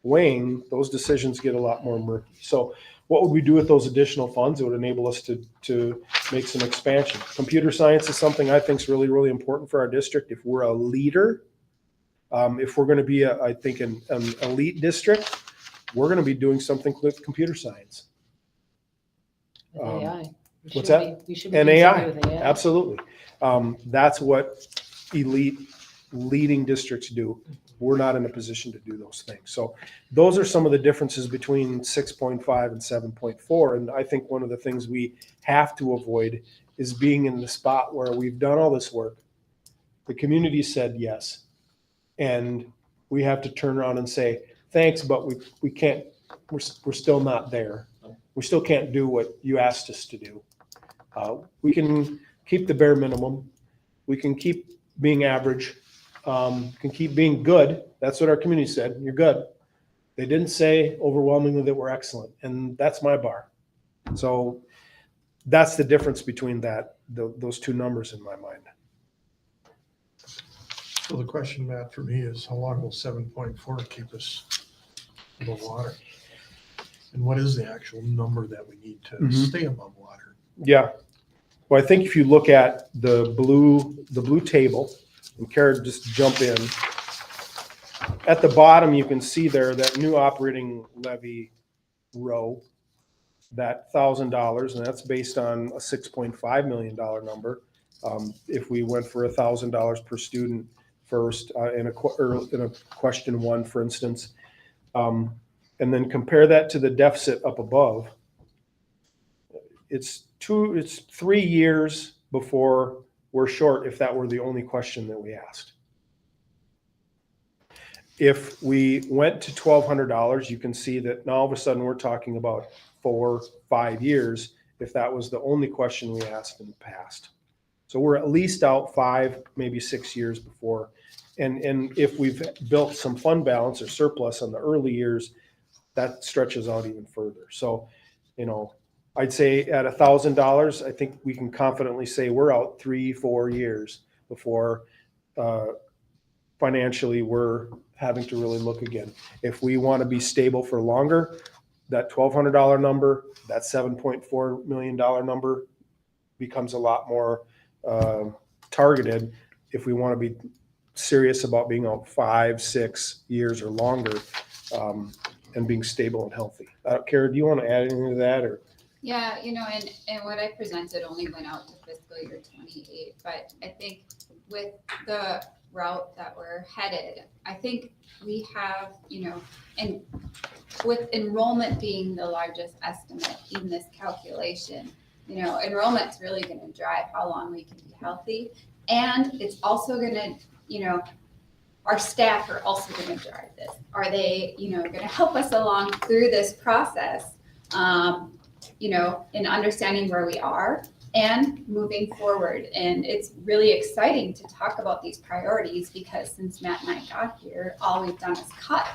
weighing, those decisions get a lot more murky. So what would we do with those additional funds? It would enable us to make some expansion. Computer science is something I think is really, really important for our district. If we're a leader, if we're going to be, I think, an elite district, we're going to be doing something with computer science. AI. What's that? We should be And doing AI, something with AI. absolutely. That's what elite leading districts do. We're not in a position to do those things. So those are some of the differences between 6.5 and 7.4. And I think one of the things we have to avoid is being in the spot where we've done all this work. The community said yes. And we have to turn around and say, thanks, but we can't, we're still not there. We still can't do what you asked us to do. We can keep the bare minimum. We can keep being average. Can keep being good. That's what our community said. You're good. They didn't say overwhelmingly that we're excellent. And that's my bar. So that's the difference between those 2 numbers in my mind. So the question, Matt, for me is how long will 7.4 keep us above water? And what is the actual number that we need to stay above water? Yeah. Well, I think if you look at the blue table, and Kara, just jump in. At the bottom, you can see there that new operating levy row, that $1,000, and that's based on a $6.5 million number. If we went for $1,000 per student first in a question 1, for instance, and then compare that to the deficit up above, it's 3 years before we're short if that were the only question that we asked. If we went to $1,200, you can see that now all of a sudden we're talking about 4-5 years if that was the only question we asked in the past. So we're at least out 5, maybe 6 years before. And if we've built some fund balance or surplus on the early years, that stretches out even further. So, I'd say at $1,000, I think we can confidently say we're out 3-4 years before financially, we're having to really look again. If we want to be stable for longer, that $1,200 number, that $7.4 million number becomes a lot more targeted. If we want to be serious about being out 5, 6 years or longer, and being stable and healthy. Kara, do you want to add anything to that, or? Yeah, and what I presented only went out to fiscal year 28, but I think with the route that we're headed, I think we have, and with enrollment being the largest estimate in this calculation, enrollment's really gonna drive how long we can be healthy. And it's also gonna, our staff are also gonna drive this. Are they, gonna help us along through this process, in understanding where we are and moving forward. And it's really exciting to talk about these priorities because since Matt and I got here, all we've done is cut.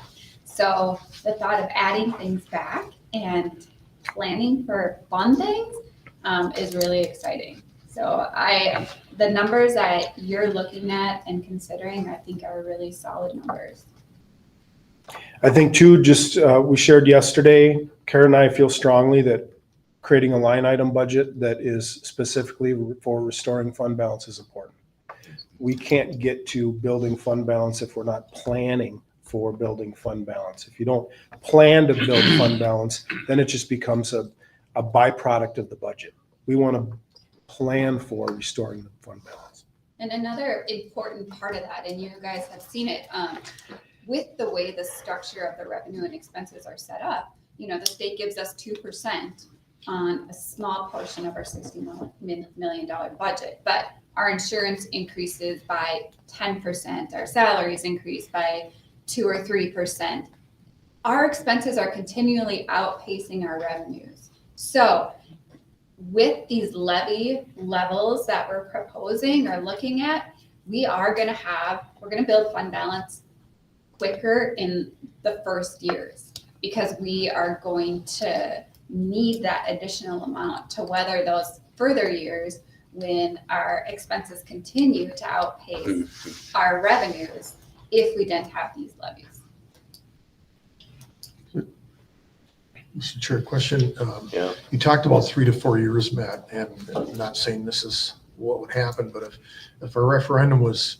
So the thought of adding things back and planning for fun things is really exciting. So the numbers that you're looking at and considering, I think are really solid numbers. I think too, just we shared yesterday, Kara and I feel strongly that creating a line item budget that is specifically for restoring fund balance is important. We can't get to building fund balance if we're not planning for building fund balance. If you don't plan to build fund balance, then it just becomes a byproduct of the budget. We want to plan for restoring the fund balance. And another important part of that, and you guys have seen it, with the way the structure of the revenue and expenses are set up, the state gives us 2% on a small portion of our $60 million budget, but our insurance increases by 10%, our salaries increase by 2 or 3%. Our expenses are continually outpacing our revenues. So with these levy levels that we're proposing or looking at, we're going to build fund balance quicker in the first years because we are going to need that additional amount to weather those further years when our expenses continue to outpace our revenues if we didn't have these levies. Mr. Chair, question. Yeah. You talked about 3 to 4 years, Matt, and I'm not saying this is what would happen, but if a referendum was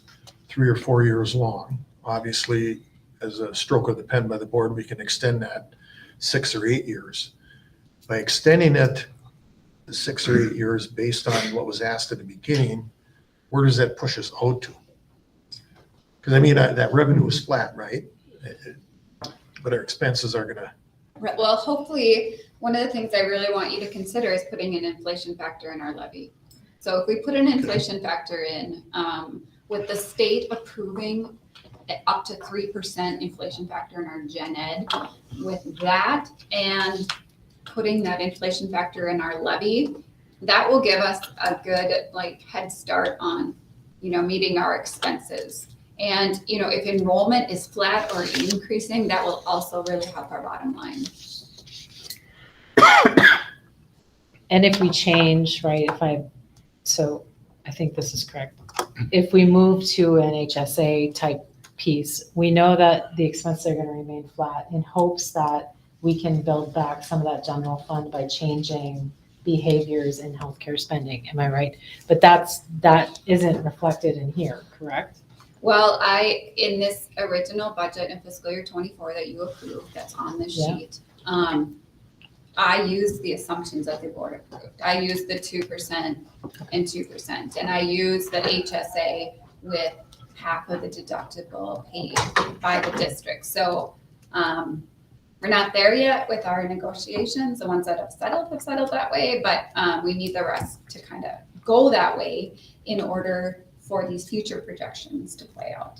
3 or 4 years long, obviously as a stroke of the pen by the board, we can extend that 6 or 8 years. By extending it to 6 or 8 years based on what was asked at the beginning, where does that push us out to? Because that revenue was flat, right? But our expenses are gonna. Well, hopefully, one of the things I really want you to consider is putting an inflation factor in our levy. So if we put an inflation factor in, with the state approving up to 3% inflation factor in our gen ed, with that and putting that inflation factor in our levy, that will give us a good head start on, meeting our expenses. And, if enrollment is flat or increasing, that will also really help our bottom line. And if we change, right, so I think this is correct. If we move to an HSA type piece, we know that the expenses are going to remain flat in hopes that we can build back some of that general fund by changing behaviors in healthcare spending. Am I right? But that isn't reflected in here, correct? Well, in this original budget in fiscal year 24 that you approved, that's on the sheet, I used the assumptions that the board approved. I used the 2% and 2%, and I used the HSA with half of the deductible paid by the district. So we're not there yet with our negotiations. The ones that have settled that way, but we need the rest to kind of go that way in order for these future projections to play out.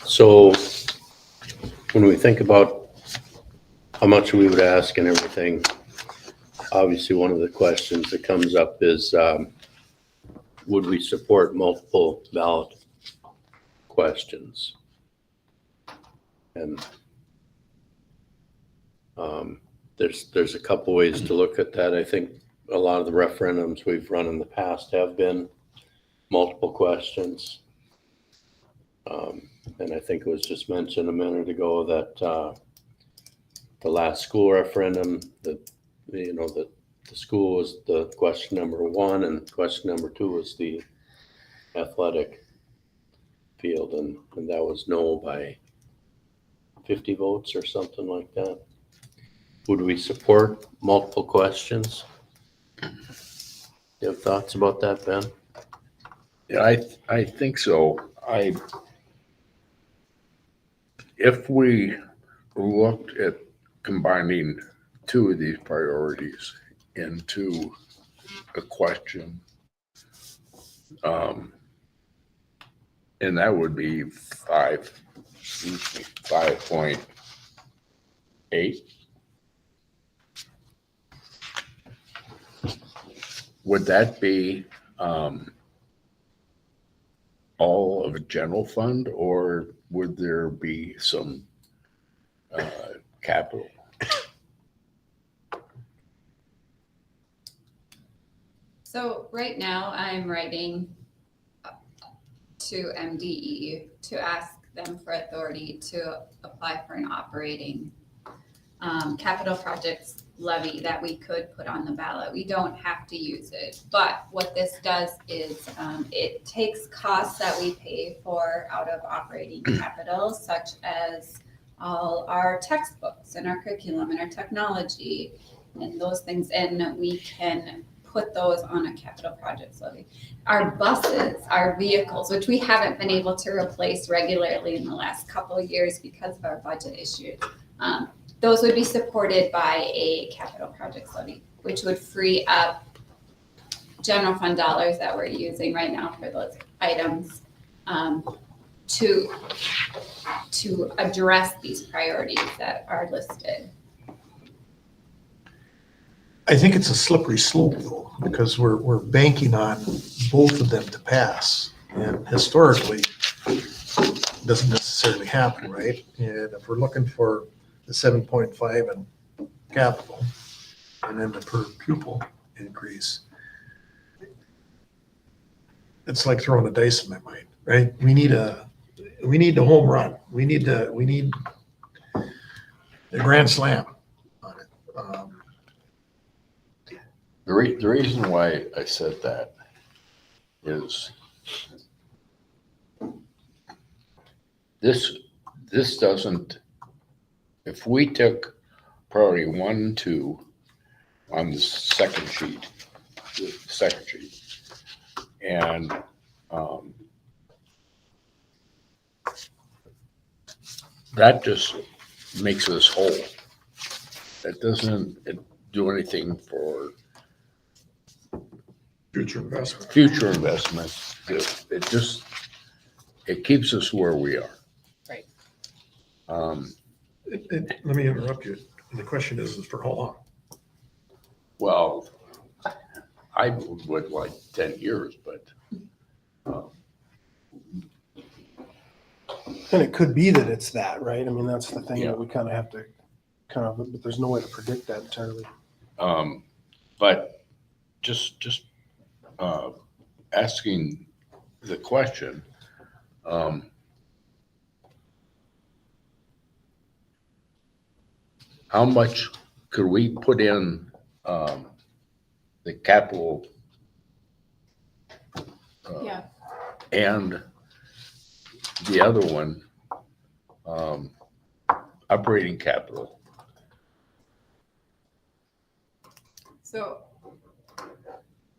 So when we think about how much we would ask and everything, obviously one of the questions that comes up is, would we support multiple ballot questions? And there's a couple ways to look at that. I think a lot of the referendums we've run in the past have been multiple questions. And I think it was just mentioned a minute ago that the last school referendum, the school was the question number 1, and question number 2 was the athletic field, and that was no by 50 votes or something like that. Would we support multiple questions? You have thoughts about that, Ben? Yeah, I think so. If we looked at combining 2 of these priorities into a question, and that would be 5.8. Would that be all of a general fund, or would there be some capital? So right now I'm writing to MDE to ask them for authority to apply for an operating capital projects levy that we could put on the ballot. We don't have to use it, but what this does is it takes costs that we pay for out of operating capital, such as all our textbooks and our curriculum and our technology and those things, and we can put those on a capital projects levy. Our buses, our vehicles, which we haven't been able to replace regularly in the last couple of years because of our budget issues, those would be supported by a capital projects levy, which would free up general fund dollars that we're using right now for those items to address these priorities that are listed. I think it's a slippery slope though, because we're banking on both of them to pass. And historically, it doesn't necessarily happen, right? And if we're looking for the 7.5 in capital and then the per pupil increase, it's like throwing a dice in my mind, right? We need the home run. We need the grand slam on it. The reason why I said that is this doesn't, if we took priority 1 and 2 on the second sheet, and that just makes us whole. It doesn't do anything for Future investment. future investments. It keeps us where we are. Right. Let me interrupt you. The question is for how long? Well, I would like 10 years, but And it could be that it's that, right? I mean, that's the thing Yeah. that we kind of have to but there's no way to predict that entirely. but just asking the question, how much could we put in the capital Yeah. and the other one, operating capital? So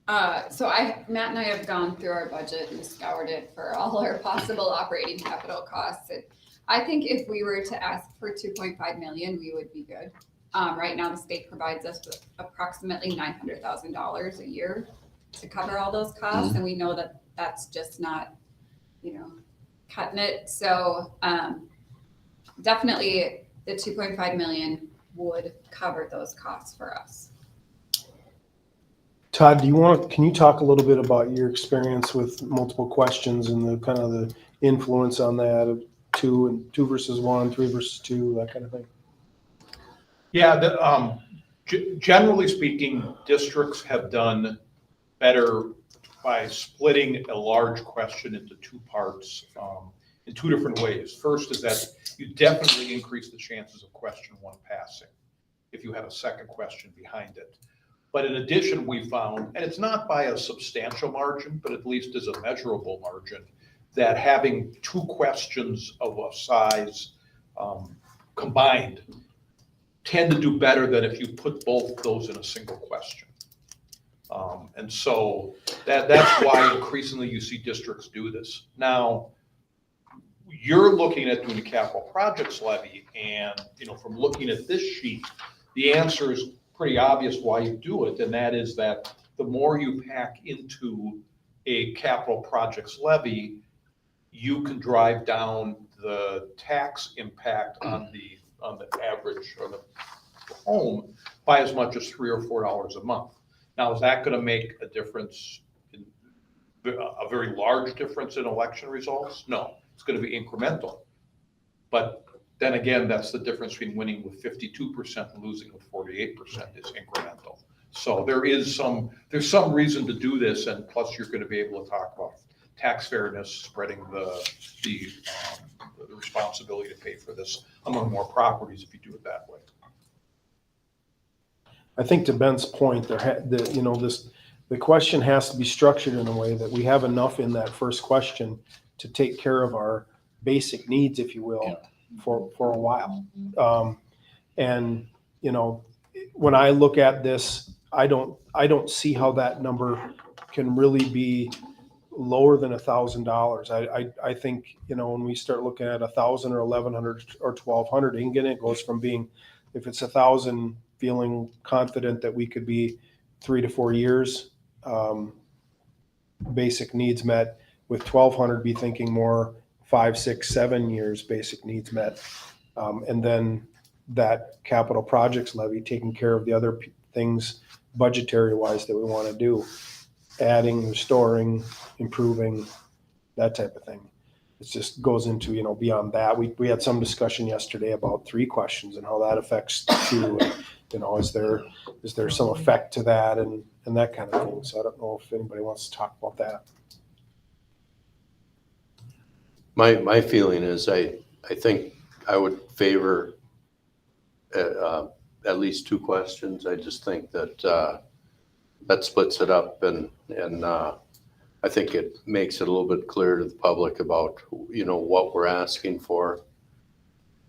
Matt and I have gone through our budget and scoured it for all our possible operating capital costs. And I think if we were to ask for 2.5 million, we would be good. Right now, the state provides us with approximately $900,000 a year to cover all those costs. And we know that that's just not, cutting it. So definitely the 2.5 million would cover those costs for us. Todd, can you talk a little bit about your experience with multiple questions and the kind of the influence on that of 2 versus 1, 3 versus 2, that kind of thing? Yeah, generally speaking, districts have done better by splitting a large question into two parts in two different ways. First is that you definitely increase the chances of question one passing if you have a second question behind it. But in addition, we found, and it's not by a substantial margin, but at least as a measurable margin, that having two questions of a size combined tend to do better than if you put both of those in a single question. And so that's why increasingly you see districts do this. Now, you're looking at doing a capital projects levy, and from looking at this sheet, the answer is pretty obvious why you do it, and that is that the more you pack into a capital projects levy, you can drive down the tax impact on the average or the home by as much as $3 or $4 a month. Now, is that going to make a difference, a very large difference in election results? No, it's going to be incremental. But then again, that's the difference between winning with 52% and losing with 48% is incremental. So there's some reason to do this, and plus you're going to be able to talk about tax fairness, spreading the responsibility to pay for this among more properties if you do it that way. I think to Ben's point, the question has to be structured in a way that we have enough in that first question to take care of our basic needs, if you will, for a while. And when I look at this, I don't see how that number can really be lower than $1,000. I think when we start looking at 1,000 or 1,100 or 1,200, again, it goes from being, if it's 1,000, feeling confident that we could be 3 to 4 years, basic needs met. With 1,200, be thinking more 5, 6, 7 years basic needs met, and then that capital projects levy taking care of the other things budgetary wise that we want to do, adding, restoring, improving, that type of thing. It just goes into beyond that. We had some discussion yesterday about 3 questions and how that affects 2. Is there some effect to that and that kind of thing. So I don't know if anybody wants to talk about that. My feeling is I think I would favor at least 2 questions. I just think that that splits it up and I think it makes it a little bit clearer to the public about what we're asking for.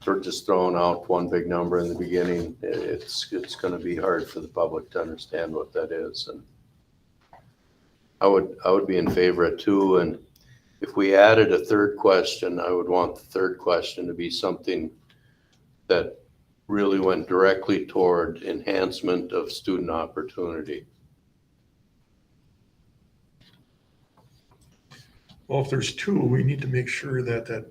We're just throwing out one big number in the beginning. It's going to be hard for the public to understand what that is. And I would be in favor of 2. And if we added a 3rd question, I would want the 3rd question to be something that really went directly toward enhancement of student opportunity. Well, if there's 2, we need to make sure that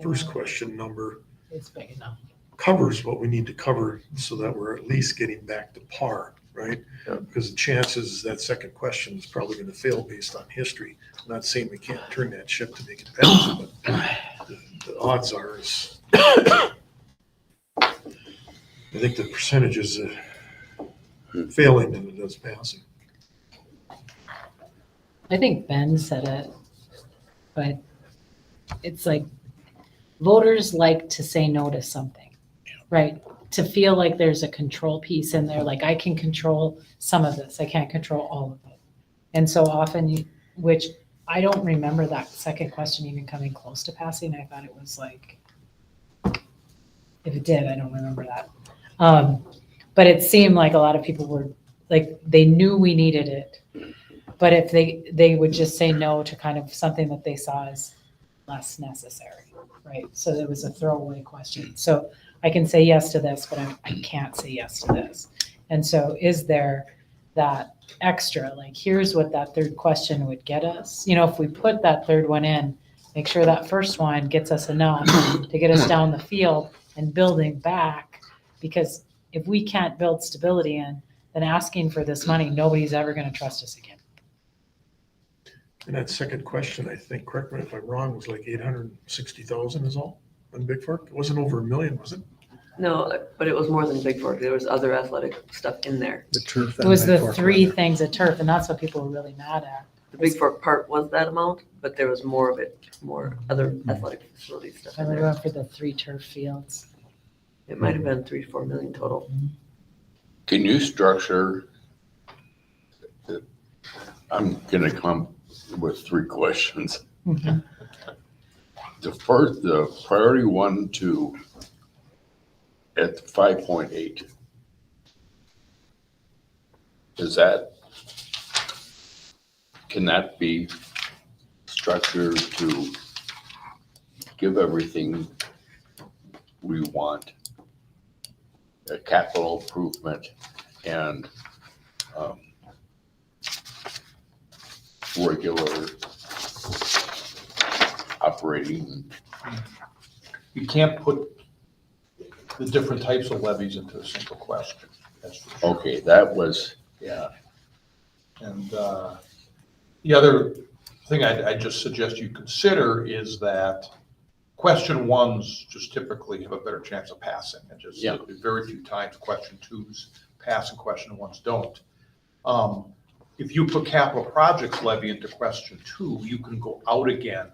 first question number It's big enough. covers what we need to cover so that we're at least getting back to par, right? Yeah. Because the chances that second question is probably going to fail based on history. I'm not saying we can't turn that ship to make it pass, but the odds are is, I think the percentage is failing than it is passing. I think Ben said it, but it's like voters like to say no to something, right? To feel like there's a control piece in there, like I can control some of this, I can't control all of it. And so often, which I don't remember that second question even coming close to passing. I thought it was like, if it did, I don't remember that. But it seemed like a lot of people were like, they knew we needed it. But if they would just say no to kind of something that they saw as less necessary, right? So it was a throwaway question. So I can say yes to this, but I can't say yes to this. And so is there that extra, like here's what that 3rd question would get us? If we put that 3rd one in, make sure that first one gets us enough to get us down the field and building back. Because if we can't build stability in, then asking for this money, nobody's ever going to trust us again. And that second question, I think, correct me if I'm wrong, was like 860,000 is all on Big Fork. It wasn't over $1 million, was it? No, but it was more than Big Fork. There was other athletic stuff in there. The turf. It and was Big the Fork three weather. things at turf, and that's what people were really mad at. The Big Fork part was that amount, but there was more of it, more other athletic facility stuff I in would there. went for the 3 turf fields. It might have been 3 to 4 million total. Can you structure? I'm gonna come with 3 questions. Mhm. The priority 1, 2 at 5.8. Can that be structured to give everything we want? A capital improvement and regular operating. You can't put the different types of levies into a single question. That's for sure. Okay, that was, Yeah. And the other thing I'd just suggest you consider is that question 1s just typically have a better chance of passing. And just Yeah. very few times question 2s pass and question 1s don't. If you put capital projects levy into question 2, you can go out again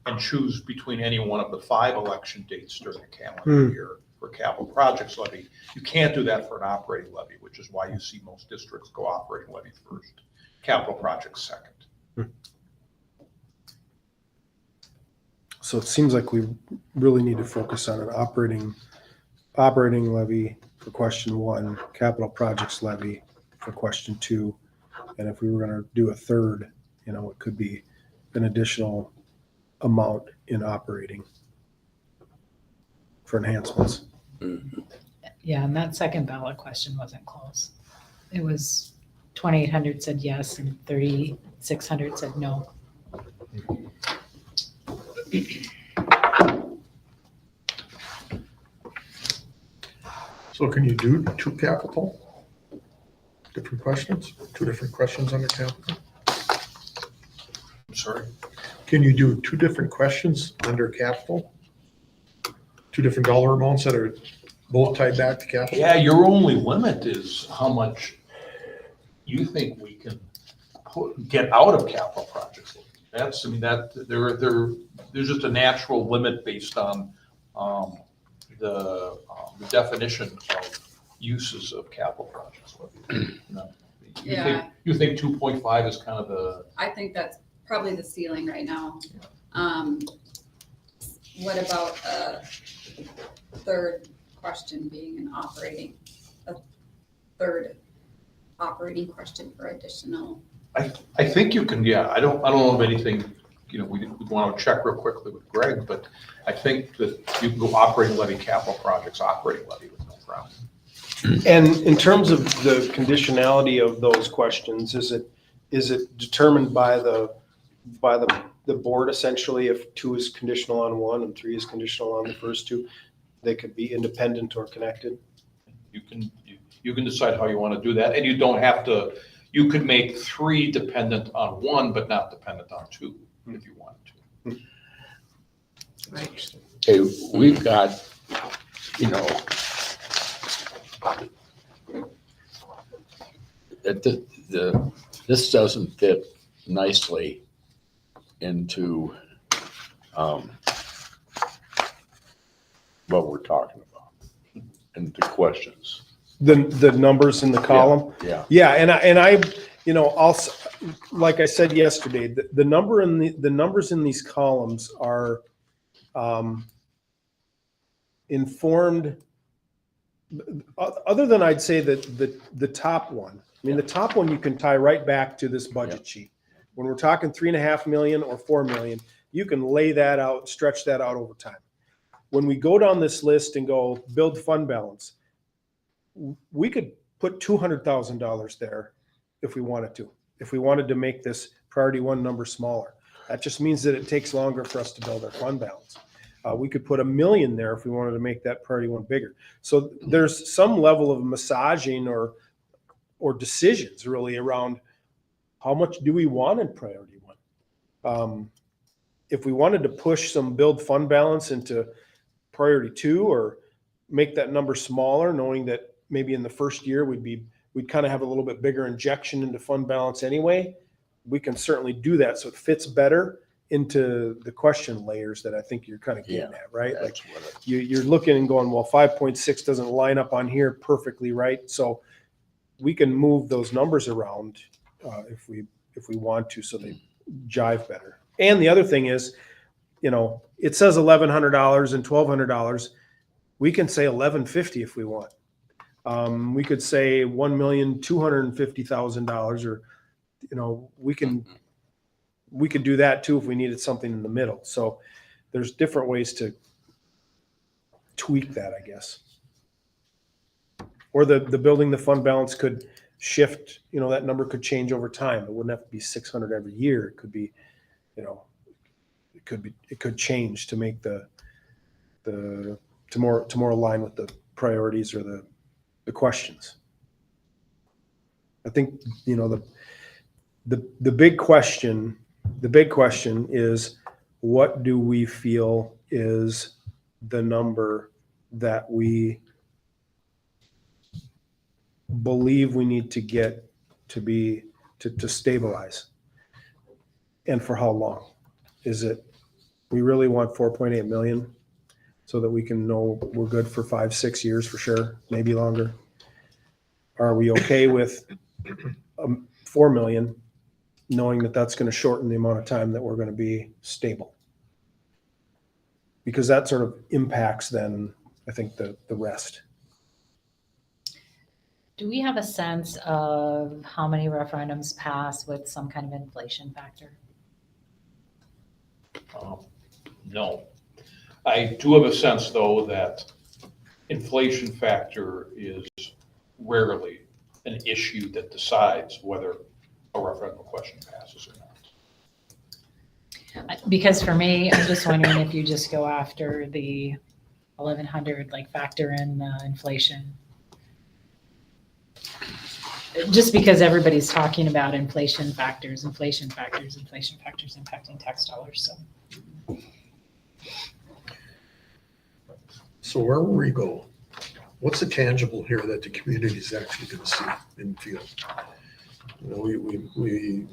and choose between any one of the 5 election dates during the calendar year for capital projects levy. You can't do that for an operating levy, which is why you see most districts go operating levy first, capital projects second. So it seems like we really need to focus on an operating levy for question 1, capital projects levy for question 2. And if we were gonna do a third, it could be an additional amount in operating for enhancements. Yeah, and that second ballot question wasn't close. It was 2,800 said yes and 3,600 said no. So can you do 2 capital? Different questions, 2 different questions under capital? I'm sorry. Can you do 2 different questions under capital? 2 different dollar amounts that are both tied back to capital? Yeah, your only limit is how much you think we can get out of capital projects. There's just a natural limit based on the definition of uses of capital projects. You think 2.5 is kind of the. I think that's probably the ceiling right now. What about a third question being a third operating question for additional? I think you can, yeah, I don't know of anything, we want to check real quickly with Greg, but I think that you can go operating levy, capital projects, operating levy with no problem. And in terms of the conditionality of those questions, is it determined by the board essentially? If 2 is conditional on 1 and 3 is conditional on the first 2, they could be independent or connected? You can decide how you want to do that, and you don't have to, you could make 3 dependent on 1, but not dependent on 2, if you wanted to. Right. okay, we've got, this doesn't fit nicely into what we're talking about and the questions. The numbers in the column? Yeah. Yeah, and I also, like I said yesterday, the numbers in these columns are informed, other than I'd say that the top one. I mean, the top one you can tie right back to this budget sheet. When we're talking 3.5 million or 4 million, you can lay that out, stretch that out over time. When we go down this list and go build fund balance, we could put $200,000 there if we wanted to. If we wanted to make this priority 1 number smaller, that just means that it takes longer for us to build our fund balance. We could put $1 million there if we wanted to make that priority 1 bigger. So there's some level of massaging or decisions really around how much do we want in priority 1. If we wanted to push some build fund balance into priority 2, or make that number smaller, knowing that maybe in the first year we'd kind of have a little bit bigger injection into fund balance anyway. We can certainly do that so it fits better into the question layers that I think you're kind of getting at, right? Like That's what it- you're looking and going, well, 5.6 doesn't line up on here perfectly, right? So we can move those numbers around if we want to, so they jive better. And the other thing is, you know, it says $1,100 and $1,200. We can say $1,150 if we want. We could say $1,250,000, or, you know, we could do that too if we needed something in the middle. So there's different ways to tweak that, I guess. Or the building the fund balance could shift, you know, that number could change over time. It wouldn't have to be 600 every year. It could be, you know, it could change to make to more align with the priorities or the questions. I think, you know, the big question is, what do we feel is the number that we believe we need to get to stabilize, and for how long? Is it, we really want 4.8 million so that we can know we're good for 5-6 years for sure, maybe longer? Are we okay with 4 million, knowing that that's going to shorten the amount of time that we're going to be stable? Because that sort of impacts then, I think, the rest. Do we have a sense of how many referendums pass with some kind of inflation factor? No. I do have a sense, though, that inflation factor is rarely an issue that decides whether a referendum question passes or not. Because for me, I'm just wondering if you just go after the 1,100, like factor in inflation. Just because everybody's talking about inflation factors impacting tax dollars, so. So where will we go? What's the tangible here that the community is actually going to see and feel? You know, the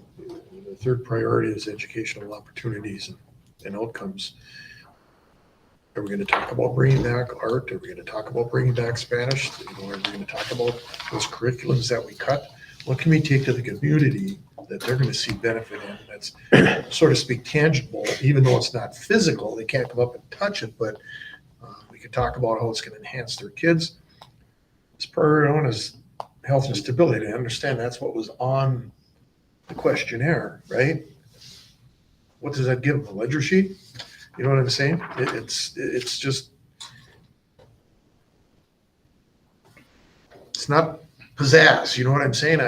third priority is educational opportunities and outcomes. Are we going to talk about bringing back art? Are we going to talk about bringing back Spanish? You know, are we going to talk about those curriculums that we cut? What can we take to the community that they're going to see benefit in? That's, so to speak, tangible, even though it's not physical. They can't come up and touch it, but we can talk about how it's going to enhance their kids. This priority one is health and stability. I understand that's what was on the questionnaire, right? What does that give them? A ledger sheet? You know what I'm saying? It's just, it's not pizzazz. You know what I'm saying?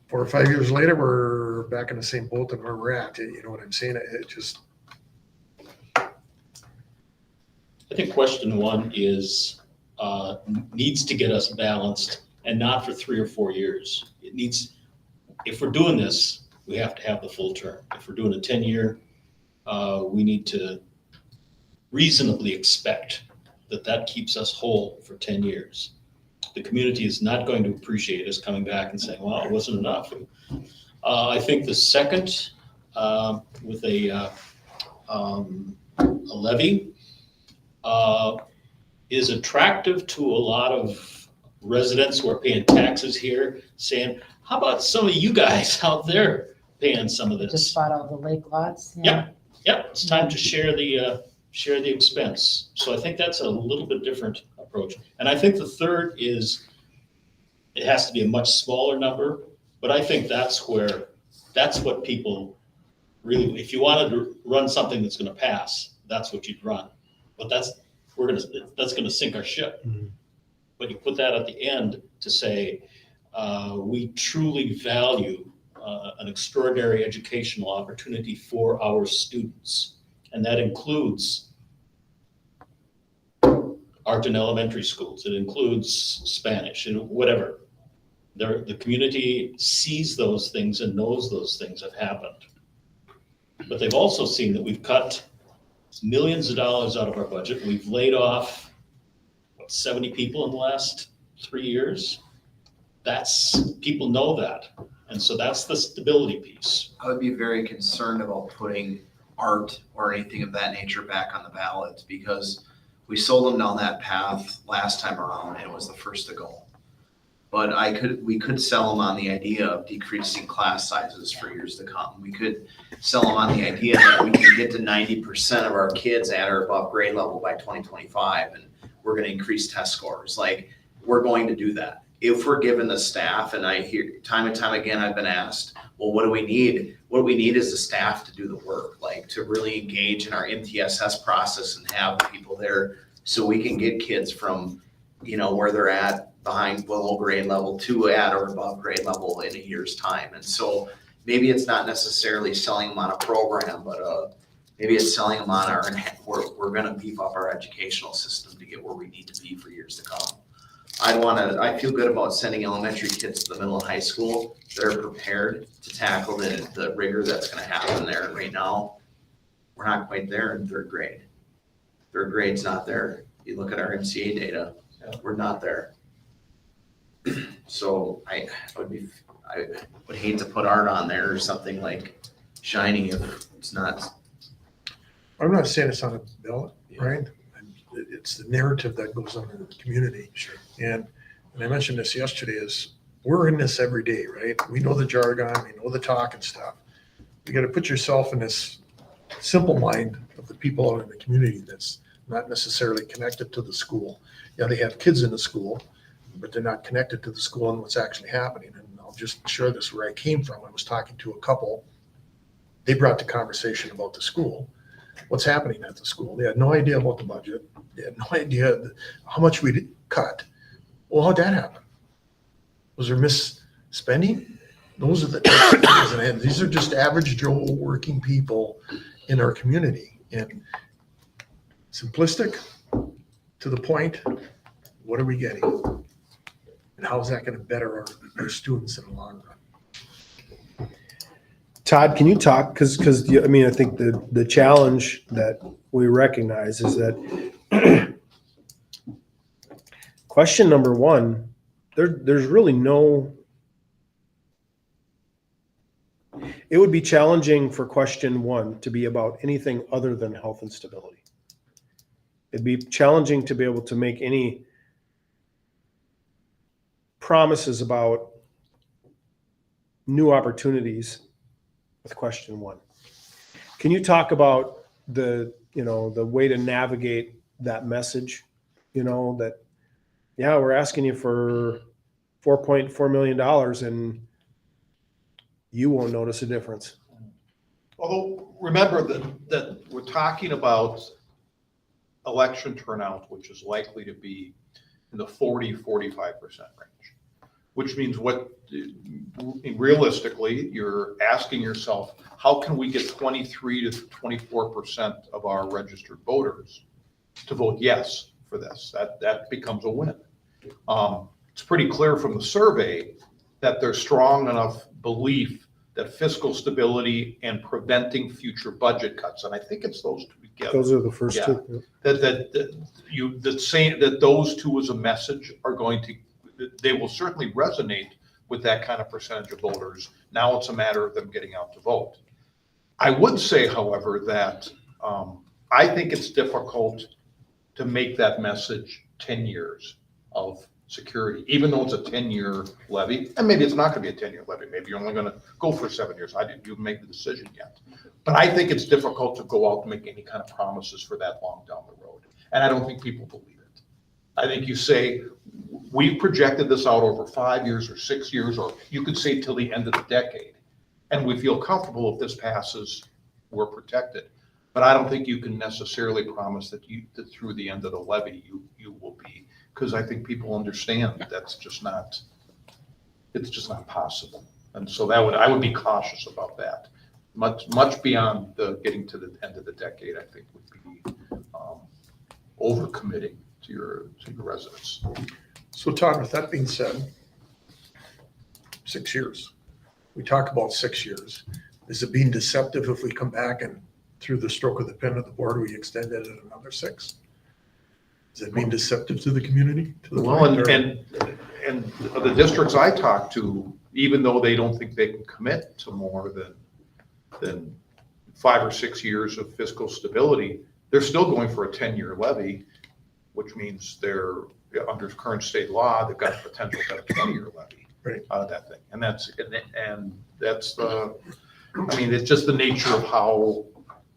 4 or 5 years later, we're back in the same boat than where we're at. You know what I'm saying? It just. I think question one is, needs to get us balanced, and not for 3 or 4 years. It needs, if we're doing this, we have to have the full term. If we're doing a 10-year, we need to reasonably expect that keeps us whole for 10 years. The community is not going to appreciate us coming back and saying, well, it wasn't enough. I think the second, with a levy, is attractive to a lot of residents who are paying taxes here, saying, how about some of you guys out there paying some of Just this? bought all the lake lots. Yep, it's time to share the expense. So I think that's a little bit different approach. And I think the third is, it has to be a much smaller number, but I think that's what people really, if you wanted to run something that's gonna pass, that's what you'd run. But that's gonna sink our ship. Mm-hmm. But you put that at the end to say, we truly value an extraordinary educational opportunity for our students. And that includes art in elementary schools. It includes Spanish and whatever. The community sees those things and knows those things have happened. But they've also seen that we've cut millions of dollars out of our budget. We've laid off, 70 people in the last 3 years. People know that. And so that's the stability piece. I would be very concerned about putting art or anything of that nature back on the ballot because we sold them down that path last time around and it was the first to go. But we could sell them on the idea of decreasing class sizes for years to come. We could sell them on the idea that we can get to 90% of our kids at or above grade level by 2025 and we're gonna increase test scores. Like, we're going to do that. If we're given the staff, and I hear time and time again, I've been asked, well, what do we need? What we need is the staff to do the work, like to really engage in our MTSS process and have the people there so we can get kids from, where they're at behind below grade level to at or above grade level in a year's time. And so maybe it's not necessarily selling them on a program, but maybe it's selling them on we're gonna beef up our educational system to get where we need to be for years to come. I feel good about sending elementary kids to the middle and high school that are prepared to tackle the rigor that's gonna happen there. And right now, we're not quite there in third grade. Third grade's not there. You look at our MCA data, we're not there. So I would hate to put art on there or something like shiny if it's not. I'm not saying it's on a ballot, right? It's the narrative that goes on in the community. Sure. And I mentioned this yesterday is we're in this every day, right? We know the jargon, we know the talk and stuff. You got to put yourself in this simple mind of the people out in the community that's not necessarily connected to the school. Yeah, they have kids in the school, but they're not connected to the school and what's actually happening. And I'll just share this where I came from. I was talking to a couple. They brought the conversation about the school. What's happening at the school? They had no idea about the budget. They had no idea how much we'd cut. Well, how'd that happen? Was there misspending? Those are the types of things. And these are just average Joe working people in our community. And simplistic, to the point, what are we getting? And how is that going to better our students in the long run? Todd, can you talk? Because I think the challenge that we recognize is that question number one, there's really no. It would be challenging for question one to be about anything other than health and stability. It'd be challenging to be able to make any promises about new opportunities with question one. Can you talk about the way to navigate that message? That, yeah, we're asking you for $4.4 million and you won't notice a difference. Although, remember that we're talking about election turnout, which is likely to be in the 40-45% range, which means realistically, you're asking yourself, how can we get 23 to 24% of our registered voters to vote yes for this? That becomes a win. It's pretty clear from the survey that there's strong enough belief that fiscal stability and preventing future budget cuts, and I think it's those two together. Those are the first two. That those two as a message are going to, they will certainly resonate with that kind of percentage of voters. Now it's a matter of them getting out to vote. I would say, however, that I think it's difficult to make that message 10 years of security, even though it's a 10-year levy, and maybe it's not going to be a 10-year levy. Maybe you're only going to go for 7 years. You make the decision yet. But I think it's difficult to go out and make any kind of promises for that long down the road. And I don't think people believe it. I think you say, we've projected this out over 5 years or 6 years, or you could say till the end of the decade. And we feel comfortable if this passes, we're protected. But I don't think you can necessarily promise that through the end of the levy, you will be, because I think people understand that it's just not possible. And so I would be cautious about that. Much beyond getting to the end of the decade, I think would be overcommitting to your residents. So Todd, with that being said, 6 years. We talk about 6 years. Is it being deceptive if we come back and through the stroke of the pen of the board, we extended it another 6? Is it being deceptive to the community? To the Well, point, or- and the districts I talk to, even though they don't think they can commit to more than 5 or 6 years of fiscal stability, they're still going for a 10-year levy, which means they're, under current state law, they've got the potential to have a 20-year levy Right. out of that thing. And that's the, I mean, it's just the nature of how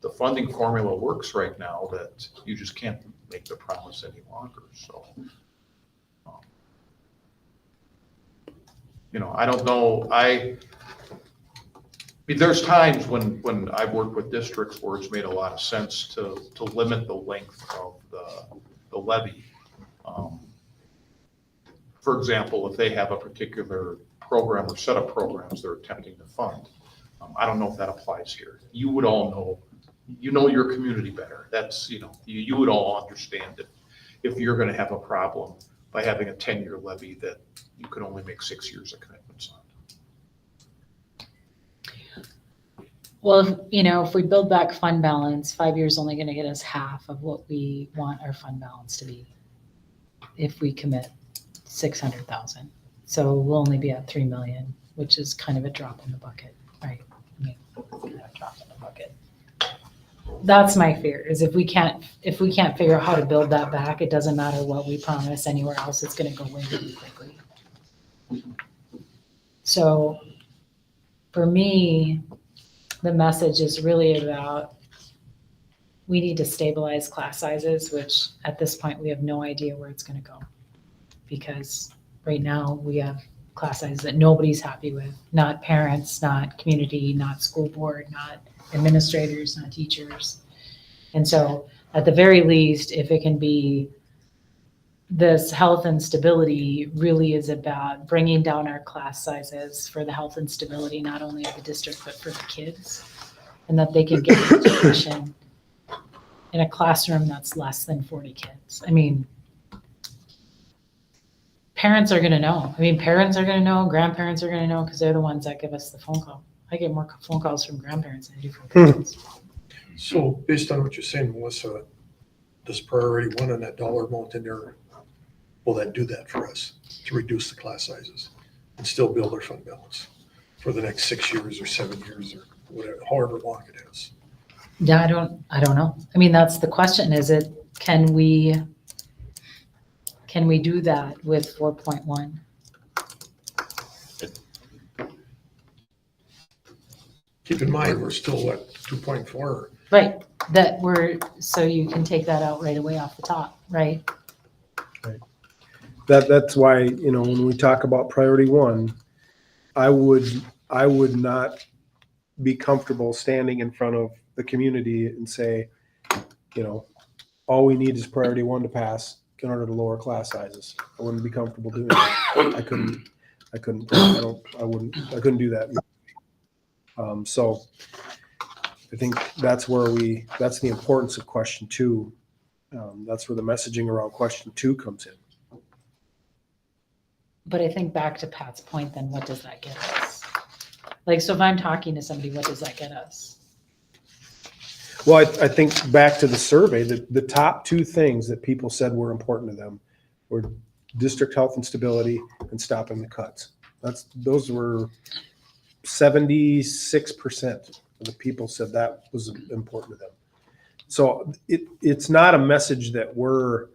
the funding formula works right now, that you just can't make the promise any longer, so. I don't know, I mean, there's times when I've worked with districts where it's made a lot of sense to limit the length of the levy. For example, if they have a particular program or set of programs they're attempting to fund, I don't know if that applies here. You would all know, your community better. That's, you would all understand if you're gonna have a problem by having a 10-year levy that you could only make 6 years of commitments on. Well, if we build back fund balance, 5 years only going to get us half of what we want our fund balance to be. If we commit 600,000, so we'll only be at 3 million, which is kind of a drop in the bucket, right? I mean, kind of a drop in the bucket. That's my fear, is if we can't figure out how to build that back, it doesn't matter what we promise anywhere else, it's going to go away really quickly. So for me, the message is really about, we need to stabilize class sizes, which at this point we have no idea where it's going to go. Because right now we have class sizes that nobody's happy with, not parents, not community, not school board, not administrators, not teachers. And so at the very least, if it can be, this health and stability really is about bringing down our class sizes for the health and stability, not only of the district, but for the kids, and that they can get an education in a classroom that's less than 40 kids. I mean, parents are going to know. Parents are going to know, grandparents are going to know, because they're the ones that give us the phone call. I get more phone calls from grandparents than I do from parents. So based on what you're saying, Melissa, does priority 1 and that dollar amount in there, will that do that for us to reduce the class sizes and still build our fund balance for the next 6 years or 7 years or whatever, however long it is? Yeah, I don't know. That's the question. Is it, can we do that with 4.1? Keep in mind, we're still at 2.4. Right, so you can take that out right away off the top, right? That's why, when we talk about priority 1, I would not be comfortable standing in front of the community and say, all we need is priority 1 to pass in order to lower class sizes. I wouldn't be comfortable doing that. I couldn't do that. So I think that's the importance of question 2. That's where the messaging around question 2 comes in. But I think back to Pat's point, then what does that get us? So if I'm talking to somebody, what does that get us? Well, I think back to the survey, the top 2 things that people said were important to them were district health and stability and stopping the cuts. Those were 76% of the people said that was important to them. So it's not a message that we're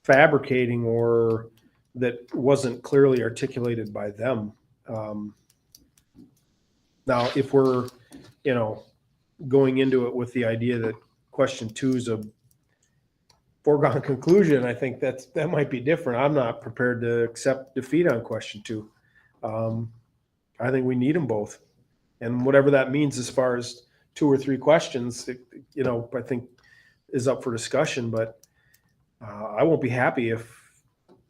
fabricating or that wasn't clearly articulated by them. Now, if we're, going into it with the idea that question 2 is a foregone conclusion, I think that might be different. I'm not prepared to accept defeat on question 2. I think we need them both. And whatever that means as far as 2 or 3 questions, I think is up for discussion, but I won't be happy if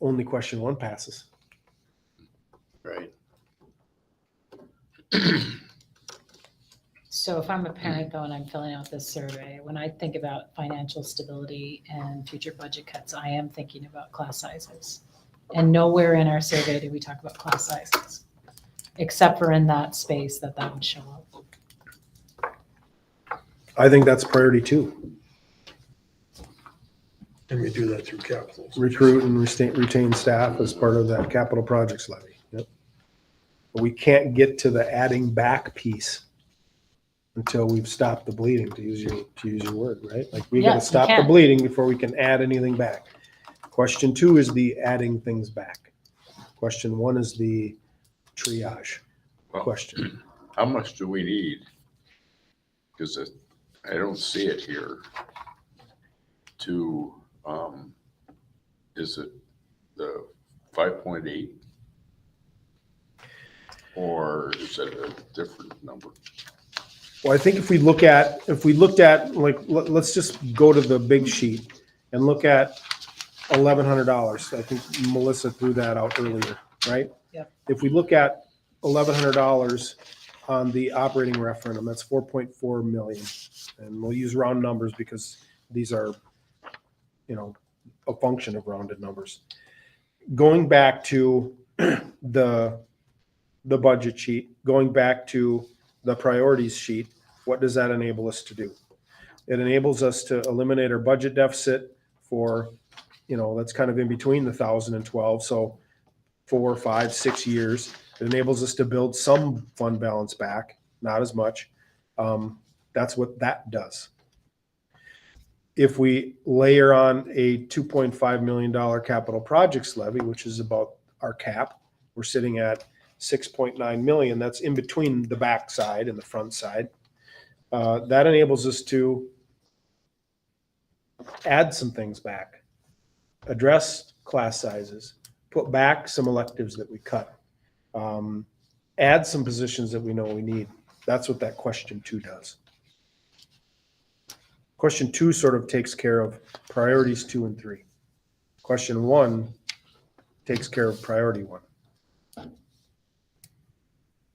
only question 1 passes. Right. So if I'm a parent though, and I'm filling out this survey, when I think about financial stability and future budget cuts, I am thinking about class sizes. And nowhere in our survey do we talk about class sizes, except for in that space that would show up. I think that's priority 2. And we do that through capital. Recruit and retain staff as part of that capital projects levy. Yep. But we can't get to the adding back piece until we've stopped the bleeding, to use your word, right? Like we Yeah, gotta you stop the can. bleeding before we can add anything back. Question 2 is the adding things back. Question 1 is the triage Well, question. How much do we need? Because I don't see it here. To, is it the 5.8? Or is it a different number? Well, I think if we looked at, like, let's just go to the big sheet and look at $1,100. I think Melissa threw that out earlier, right? Yeah. If we look at $1,100 on the operating referendum, that's 4.4 million. And we'll use round numbers because these are, a function of rounded numbers. Going back to the budget sheet, going back to the priorities sheet, what does that enable us to do? It enables us to eliminate our budget deficit for, that's kind of in between the 1,000 and 12. So 4, 5, 6 years. It enables us to build some fund balance back, not as much. That's what that does. If we layer on a $2.5 million capital projects levy, which is about our cap, we're sitting at 6.9 million. That's in between the back side and the front side. That enables us to add some things back, address class sizes, put back some electives that we cut, add some positions that we know we need. That's what that question 2 does. Question 2 sort of takes care of priorities 2 and 3. Question 1 takes care of priority 1.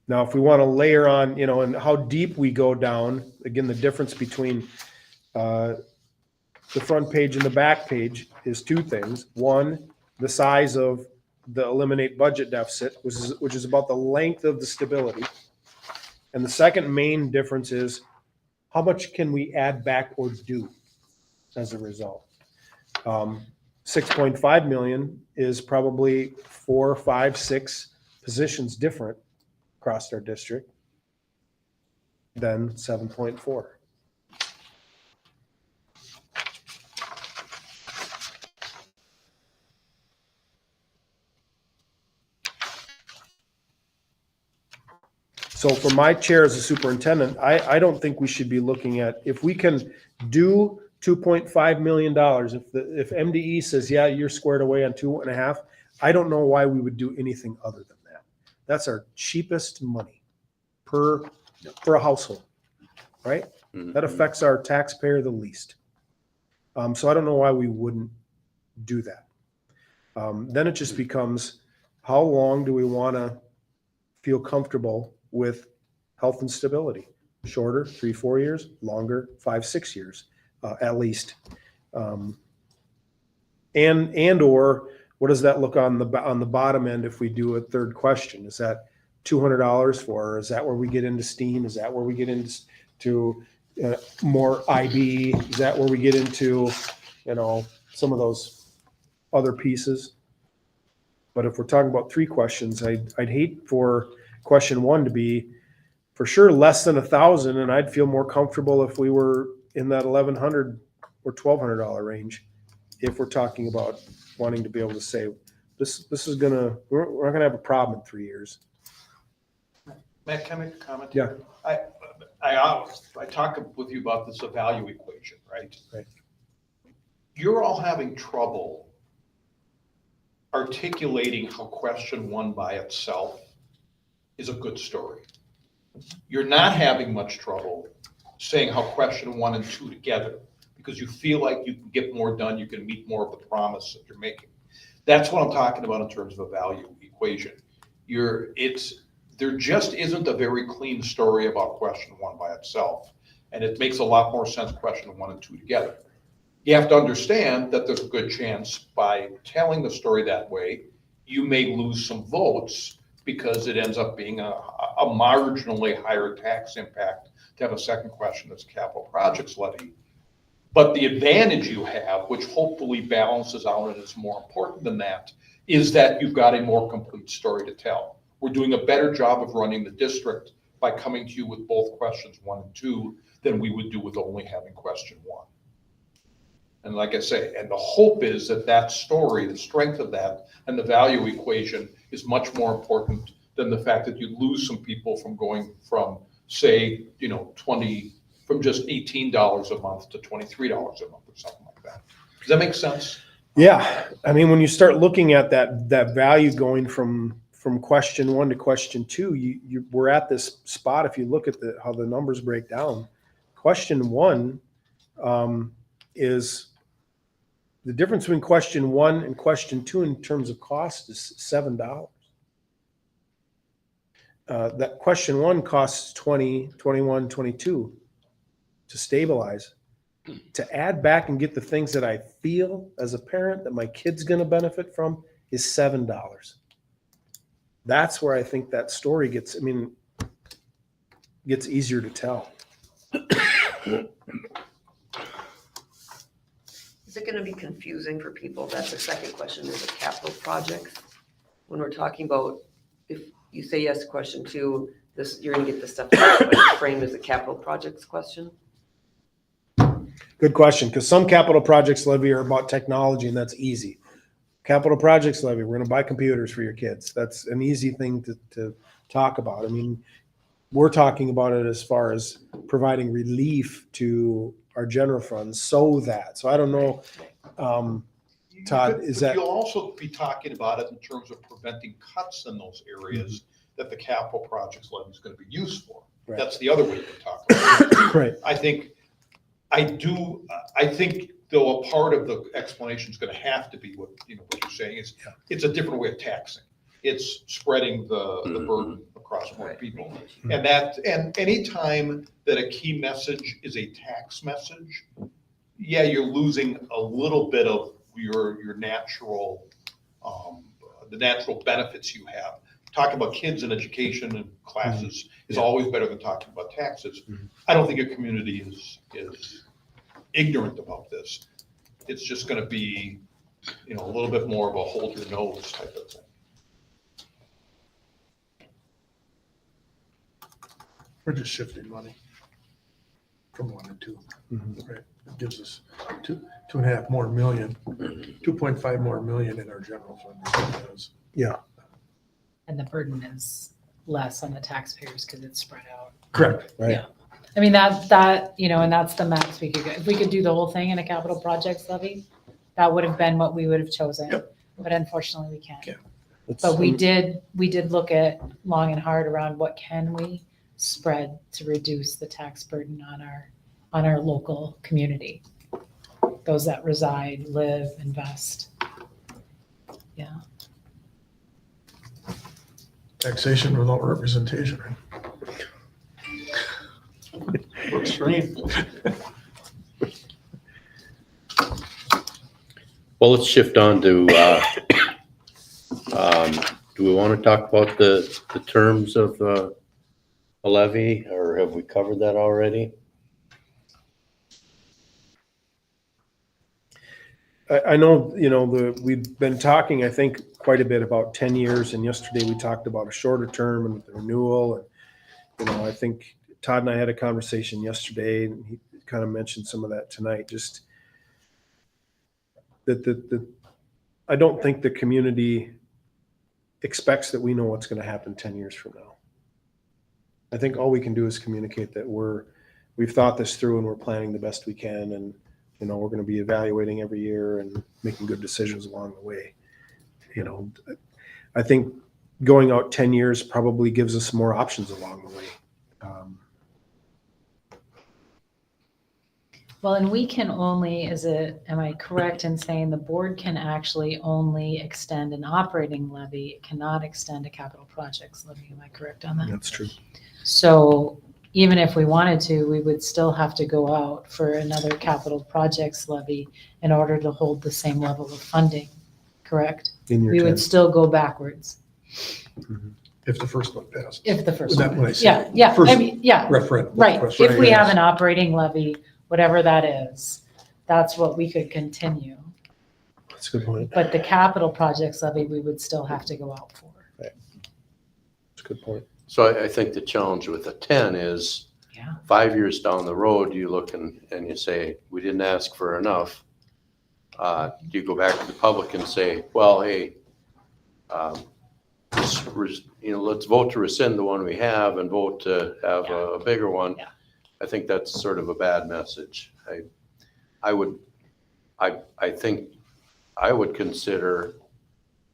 Now, if we want to layer on, and how deep we go down, again, the difference between the front page and the back page is 2 things. 1, the size of the eliminate budget deficit, which is about the length of the stability. And the second main difference is how much can we add back or do as a result? 6.5 million is probably 4, 5, 6 positions different across our district than 7.4. So for my chair as a superintendent, I don't think we should be looking at, if we can do $2.5 million, if MDE says, yeah, you're squared away on 2.5, I don't know why we would do anything other than that. That's our cheapest money for a household, right? Mhm. That affects our taxpayer the least. So I don't know why we wouldn't do that. Then it just becomes, how long do we want to feel comfortable with health and stability? Shorter, 3, 4 years, longer, 5, 6 years, at least. And or what does that look on the bottom end if we do a third question? Is that $200 for, or is that where we get into STEAM? Is that where we get into more IB? Is that where we get into, some of those other pieces? But if we're talking about 3 questions, I'd hate for question 1 to be for sure less than 1,000, and I'd feel more comfortable if we were in that $1,100 or $1,200 range. If we're talking about wanting to be able to say, this is we're not gonna have a problem in 3 years. Matt, can I make a comment? Yeah. I talk with you about this value equation, right? Right. You're all having trouble articulating how question 1 by itself is a good story. You're not having much trouble saying how question 1 and 2 together, because you feel like you can get more done, you can meet more of the promise that you're making. That's what I'm talking about in terms of a value equation. There just isn't a very clean story about question 1 by itself, and it makes a lot more sense question 1 and 2 together. You have to understand that there's a good chance by telling the story that way, you may lose some votes because it ends up being a marginally higher tax impact to have a second question that's capital projects levy. But the advantage you have, which hopefully balances out and is more important than that, is that you've got a more complete story to tell. We're doing a better job of running the district by coming to you with both questions 1 and 2 than we would do with only having question 1. And like I say, and the hope is that that story, the strength of that and the value equation is much more important than the fact that you lose some people from going from, say, from just $18 a month to $23 a month or something like that. Does that make sense? Yeah, I mean, when you start looking at that value going from question 1 to question 2, we're at this spot. If you look at how the numbers break down, question 1 is the difference between question 1 and question 2 in terms of cost is $7. That question 1 costs $20, $21, $22 to stabilize. To add back and get the things that I feel as a parent that my kid's going to benefit from is $7. That's where I think that story gets easier to tell. Is it gonna be confusing for people? That's the second question, is it capital projects? When we're talking about, if you say yes to question 2, you're gonna get the stuff framed as a capital projects question? Good question, because some capital projects levy are about technology, and that's easy. Capital projects levy, we're going to buy computers for your kids. That's an easy thing to talk about. I mean, we're talking about it as far as providing relief to our general funds so I don't know, Todd, is that? You'll also be talking about it in terms of preventing cuts in those areas that the capital projects levy is going to be used for. Right. That's the other way you can talk about it. Right. I think though a part of the explanation is going to have to be what you're saying is it's a different way of taxing. It's spreading the burden across more people. And any time that a key message is a tax message, you're losing a little bit of your natural, the natural benefits you have. Talking about kids and education and classes is always better than talking about taxes. I don't think a community is ignorant about this. It's just going to be, a little bit more of a hold your nose type of thing. We're just shifting money from 1 to 2. Right? It gives us 2.5 more million, 2.5 more million in our general fund. Yeah. And the burden is less on the taxpayers because it's spread out. Correct. Right. Yeah. I mean, that, and that's the max we could get. If we could do the whole thing in a capital projects levy, that would have been what we would have chosen. Yep. But unfortunately, we can't. Yeah. But we did look at long and hard around what can we spread to reduce the tax burden on our local community. Those that reside, live, invest. Yeah. Taxation without representation. Extreme. Well, let's shift on to, do we want to talk about the terms of a levy, or have we covered that already? I know, we've been talking, I think, quite a bit about 10 years, and yesterday we talked about a shorter term and the renewal. And, I think Todd and I had a conversation yesterday, and he kind of mentioned some of that tonight, just that I don't think the community expects that we know what's going to happen 10 years from now. I think all we can do is communicate that we've thought this through and we're planning the best we can, and we're going to be evaluating every year and making good decisions along the way. I think going out 10 years probably gives us more options along the way. Well, and we can only, am I correct in saying the board can actually only extend an operating levy? It cannot extend a capital projects levy. Am I correct on that? That's true. So even if we wanted to, we would still have to go out for another capital projects levy in order to hold the same level of funding, correct? In your We would 10. still go backwards. If the first one passed. If the first Was that one. what I said? Yeah, yeah, I First mean, yeah, referendum. right. question, If we have yes. an operating levy, whatever that is, that's what we could continue. That's a good point. But the capital projects levy, we would still have to go out for. That's a good point. So I think the challenge with a 10 is Yeah. 5 years down the road, you look and you say, we didn't ask for enough. Do you go back to the public and say, well, hey, let's vote to rescind the one we have and vote to have a bigger one. Yeah. I think that's sort of a bad message. I think I would consider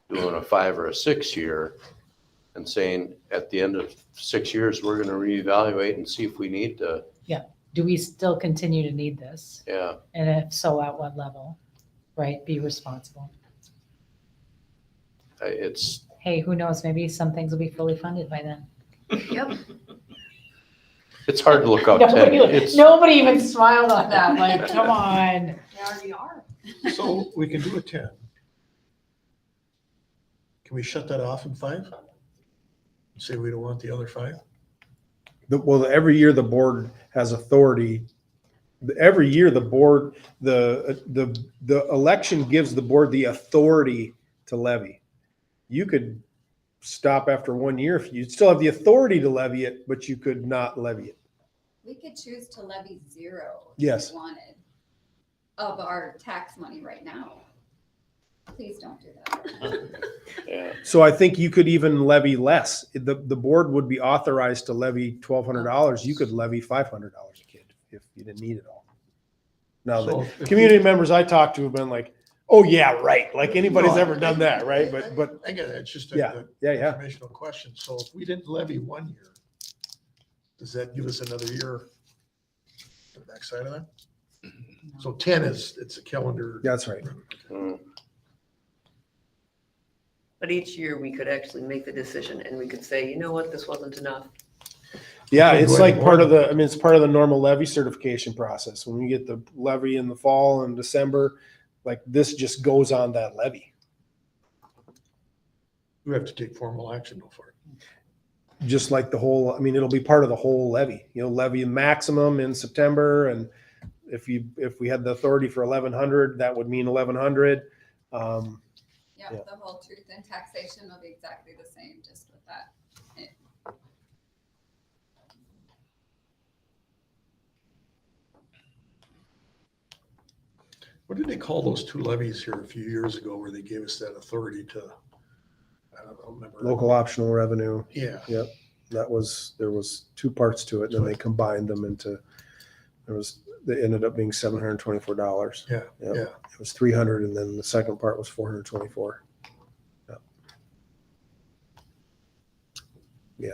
doing a 5 or a 6 year and saying at the end of 6 years, we're going to reevaluate and see if we need to. Do we still continue to need this? Yeah. And if so, at what level? Right? Be responsible. It's, Hey, who knows? Maybe some things will be fully funded by then. Yep. it's hard to look out 10. It's, Nobody even smiled on that. Like, come on. They already are. So we can do a 10. Can we shut that off in 5? Say we don't want the other 5? Well, every year the board has authority. Every year the board, the election gives the board the authority to levy. You could stop after 1 year if you still have the authority to levy it, but you could not levy it. We could choose to levy 0 if Yes. we wanted of our tax money right now. Please don't do that. yeah. So I think you could even levy less. The board would be authorized to levy $1,200. You could levy $500 a kid if you didn't need it all. Now, So the if we- community members I talked to have been like, oh yeah, right. Like anybody's No, ever done that, right? But I get it, it's just Yeah, a yeah. informational question. So if we didn't levy 1 year, does that give us another year on the backside of that? So 10 it's a calendar. that's right. Mm. But each year we could actually make the decision and we could say, you know what, this wasn't enough. Yeah, Okay, it's go ahead. like part of the, I mean, it's part of the normal levy certification process. When we get the levy in the fall and December, like this just goes on that levy. We have to take formal action though for it. Just like the whole, I mean, it'll be part of the whole levy. Levy maximum in September, and if we had the authority for 1,100, that would mean 1,100. Yeah, Yeah. the whole truth in taxation will be exactly the same, just with that. What did they call those 2 levies here a few years ago where they gave us that authority to, I don't remember. Local optional revenue. Yeah, There was 2 parts to it, and then they combined them into, they ended up being $724. yeah, Yep. yeah. It was 300, and then the second part was 424. Yeah.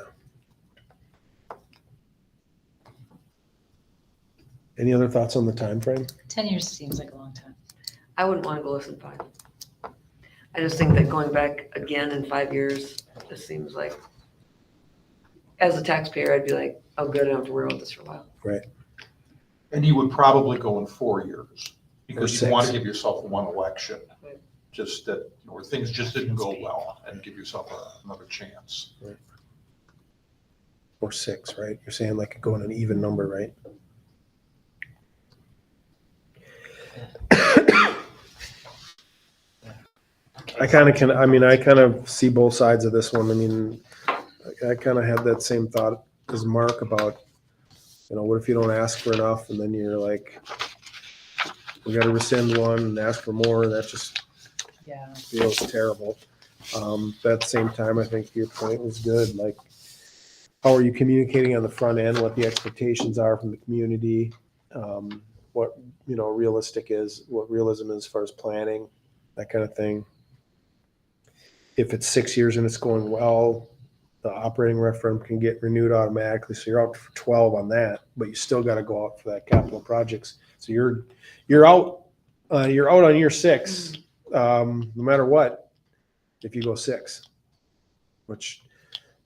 Any other thoughts on the time frame? 10 years seems like a long time. I wouldn't want to go less than 5. I just think that going back again in 5 years just seems like, as a taxpayer, I'd be like, oh, good, I don't have to worry about this for a while. And you would probably go in 4 years because Or you want to 6. give yourself one election. Right. Just that, where things just didn't go well and give yourself another chance. Or 6, right? You're saying like going an even number, right? I kind of see both sides of this one. I mean, I kind of had that same thought as Mark about, what if you don't ask for enough and then you're like, we got to rescind one and ask for more. That just Yeah. feels terrible. But at the same time, I think your point was good. Like, how are you communicating on the front end, what the expectations are from the community? What, realistic is, what realism is as far as planning, that kind of thing. If it's 6 years and it's going well, the operating referendum can get renewed automatically. So you're out for 12 on that, but you still got to go out for that capital projects. So you're out on year 6, no matter what, if you go 6, which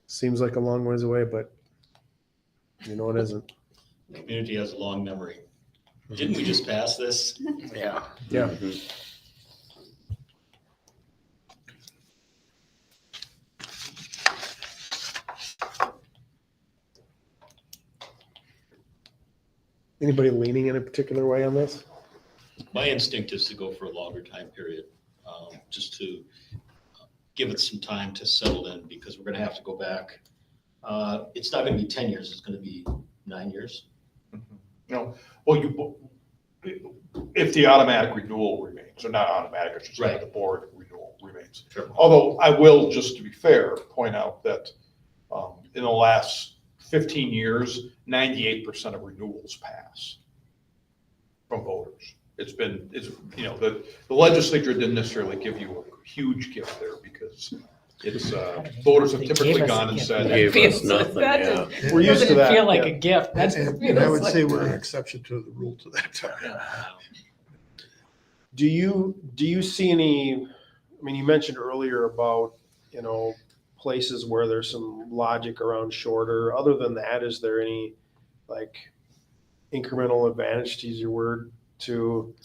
seems like a long ways away, but it isn't. The community has a long memory. Didn't we just pass this? Yeah. Yeah. Mhm. Anybody leaning in a particular way on this? My instinct is to go for a longer time period, just to give it some time to settle in, because we're gonna have to go back. It's not gonna be 10 years, it's gonna be 9 years. No, well, if the automatic renewal remains, or not automatic, I should say, Right. the board renewal remains. Sure. Although I will, just to be fair, point out that in the last 15 years, 98% of renewals pass from voters. It's, the legislature didn't necessarily give you a huge gift there because it's, voters have They typically gave us gone a and gift. said, They gave us Feels- nothing, that yeah. doesn't- We're used to doesn't that, feel like yeah. a gift. That's And I would feels say like- we're an exception to the rule to that. Do you see any, I mean, you mentioned earlier about, places where there's some logic around shorter. Other than that, is there any like incremental advantage, to use your word, to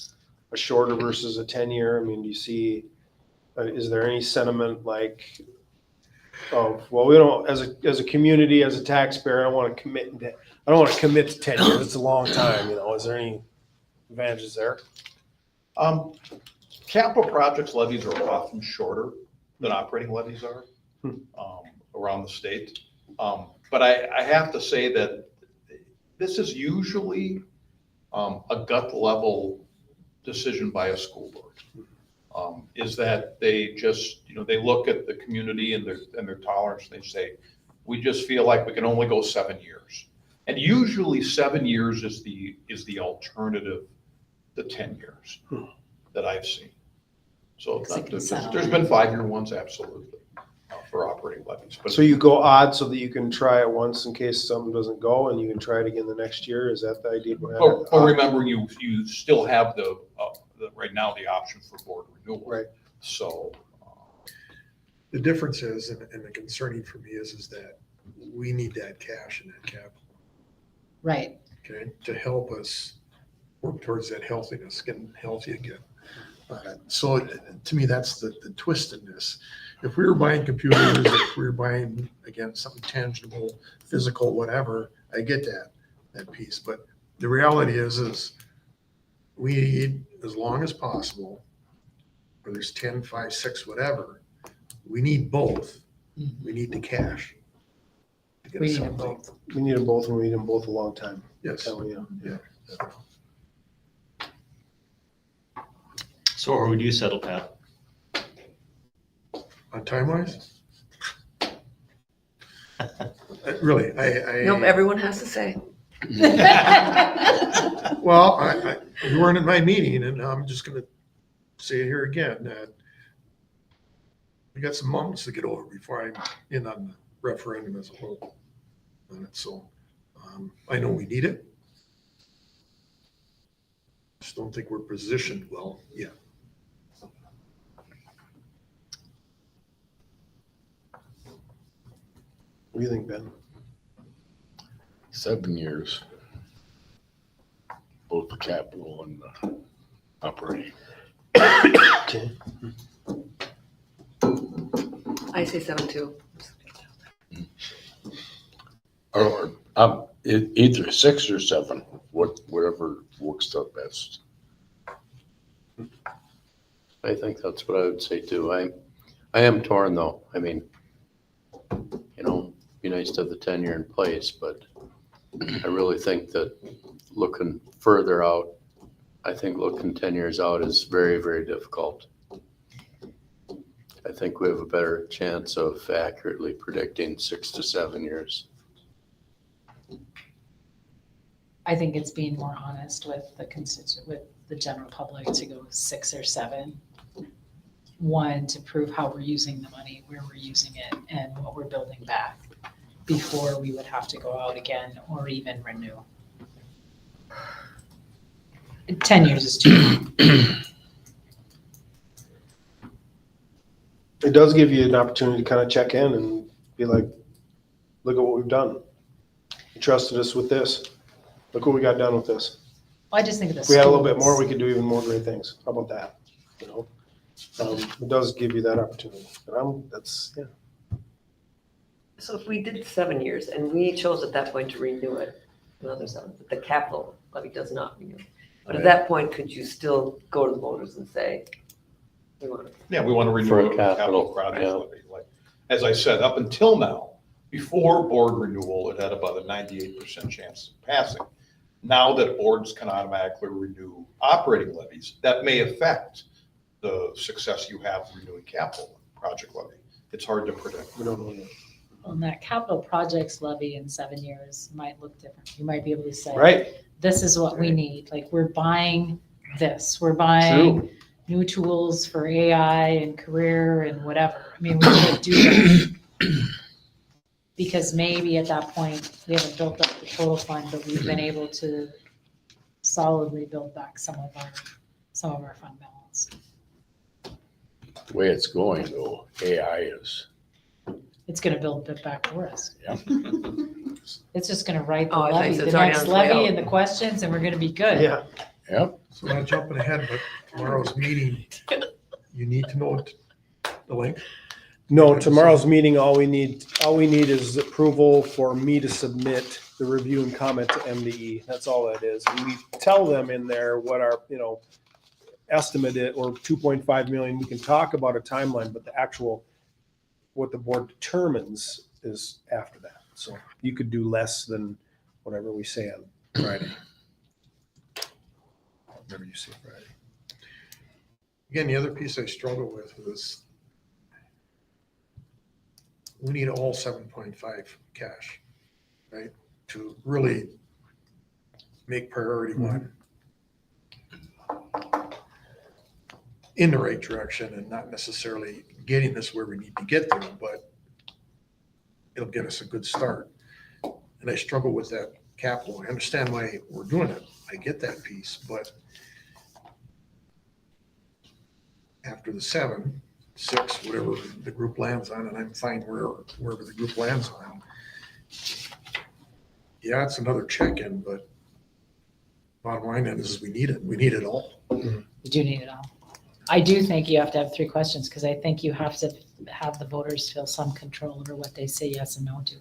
a shorter versus a 10-year? I mean, do you see, is there any sentiment like, well, we don't, as a community, as a taxpayer, I don't want to commit to 10 years. It's a long time, Is there any advantages there? capital projects levies are often shorter than operating levies are around the state. But I have to say that this is usually a gut level decision by a school board. Is that they just, they look at the community and their tolerance, and they say, we just feel like we can only go 7 years. And usually 7 years is the alternative to 10 years that I've seen. So Because it can settle there's in. been 5-year ones, absolutely, for operating levies. But So you go odd so that you can try it once in case something doesn't go, and you can try it again the next year? Is that the idea? But remember, you still have right now, the option for board renewal. Right. So, The difference is, and the concerning for me is that we need that cash and that capital, Right. okay, to help us work towards that healthiness, getting healthy again. So to me, that's the twist in this. If we were buying computers, if we were buying, again, something tangible, physical, whatever, I get that piece. But the reality is we need, as long as possible, whether it's 10, 5, 6, whatever, we need both. We need the cash. to get We us need them something. both. We need them both, and we need them both a long time. Yes. Telling you. Yeah. So where would you settle, Pat? On time wise? Really, Nope, everyone has to say. well, you weren't at my meeting, and I'm just gonna say it here again, that we got some months to get over before I'm in on the referendum as a whole on it, so I know we need it. Just don't think we're positioned well yet. What do you think, Ben? 7 years. Both the capital and the operating. Okay. I say 7 too. Or either 6 or 7, whatever works the best. I think that's what I would say too. I am torn though. I mean, be nice to have the 10-year in place, but I really think that looking further out, I think looking 10 years out is very, very difficult. I think we have a better chance of accurately predicting 6 to 7 years. I think it's being more honest with with the general public to go 6 or 7. One, to prove how we're using the money, where we're using it, and what we're building back before we would have to go out again or even renew. 10 years is too long. It does give you an opportunity to kind of check in and be like, look at what we've done. You trusted us with this. Look what we got done with this. Well, I just think of the If we had a little bit schools. more, we could do even more great things. How about that? It does give you that opportunity. And yeah. So if we did 7 years and we chose at that point to renew it, another 7, but the capital levy does not renew. But at that point, could you still go to the voters and say, we want to? Yeah, we want to renew For a a capital capital, project yeah. levy. Like, as I said, up until now, before board renewal, it had about a 98% chance of passing. Now that boards can automatically renew operating levies, that may affect the success you have renewing capital project levy. It's hard to predict. We don't know yet. On that capital projects levy in 7 years might look different. You might be able to say, Right, this is what we need. Like, we're buying this, we're buying new tools for AI and career and whatever. I mean, we could do that. Because maybe at that point, we haven't built up the total fund, but we've been able to solidly build back some of our fund balance. The way it's going though, AI is, It's gonna build it back for us. Yeah. It's just gonna write the Oh, I thought you levy, said the it's already next on its way levy out. and the questions, and we're gonna be good. Yeah. yep, So not jumping ahead, but tomorrow's meeting, you need to know the link. No, tomorrow's meeting, all we need is approval for me to submit the review and comment to MDE. That's all that is. And we tell them in there what our, estimate it, or 2.5 million. We can talk about a timeline, but the actual, what the board determines is after that. So you could do less than whatever we say on Friday. Whatever you say Friday. Again, the other piece I struggle with is we need all 7.5 cash, right? To really make priority one in the right direction and not necessarily getting us where we need to get there, but it'll get us a good start. And I struggle with that capital. I understand why we're doing it. I get that piece, but after the 7, 6, whatever the group lands on, and I'm fine wherever the group lands on. Yeah, it's another check-in, but bottom line is we need it. We need it all. You do need it all. I do think you have to have 3 questions, because I think you have to have the voters feel some control over what they say yes and no to.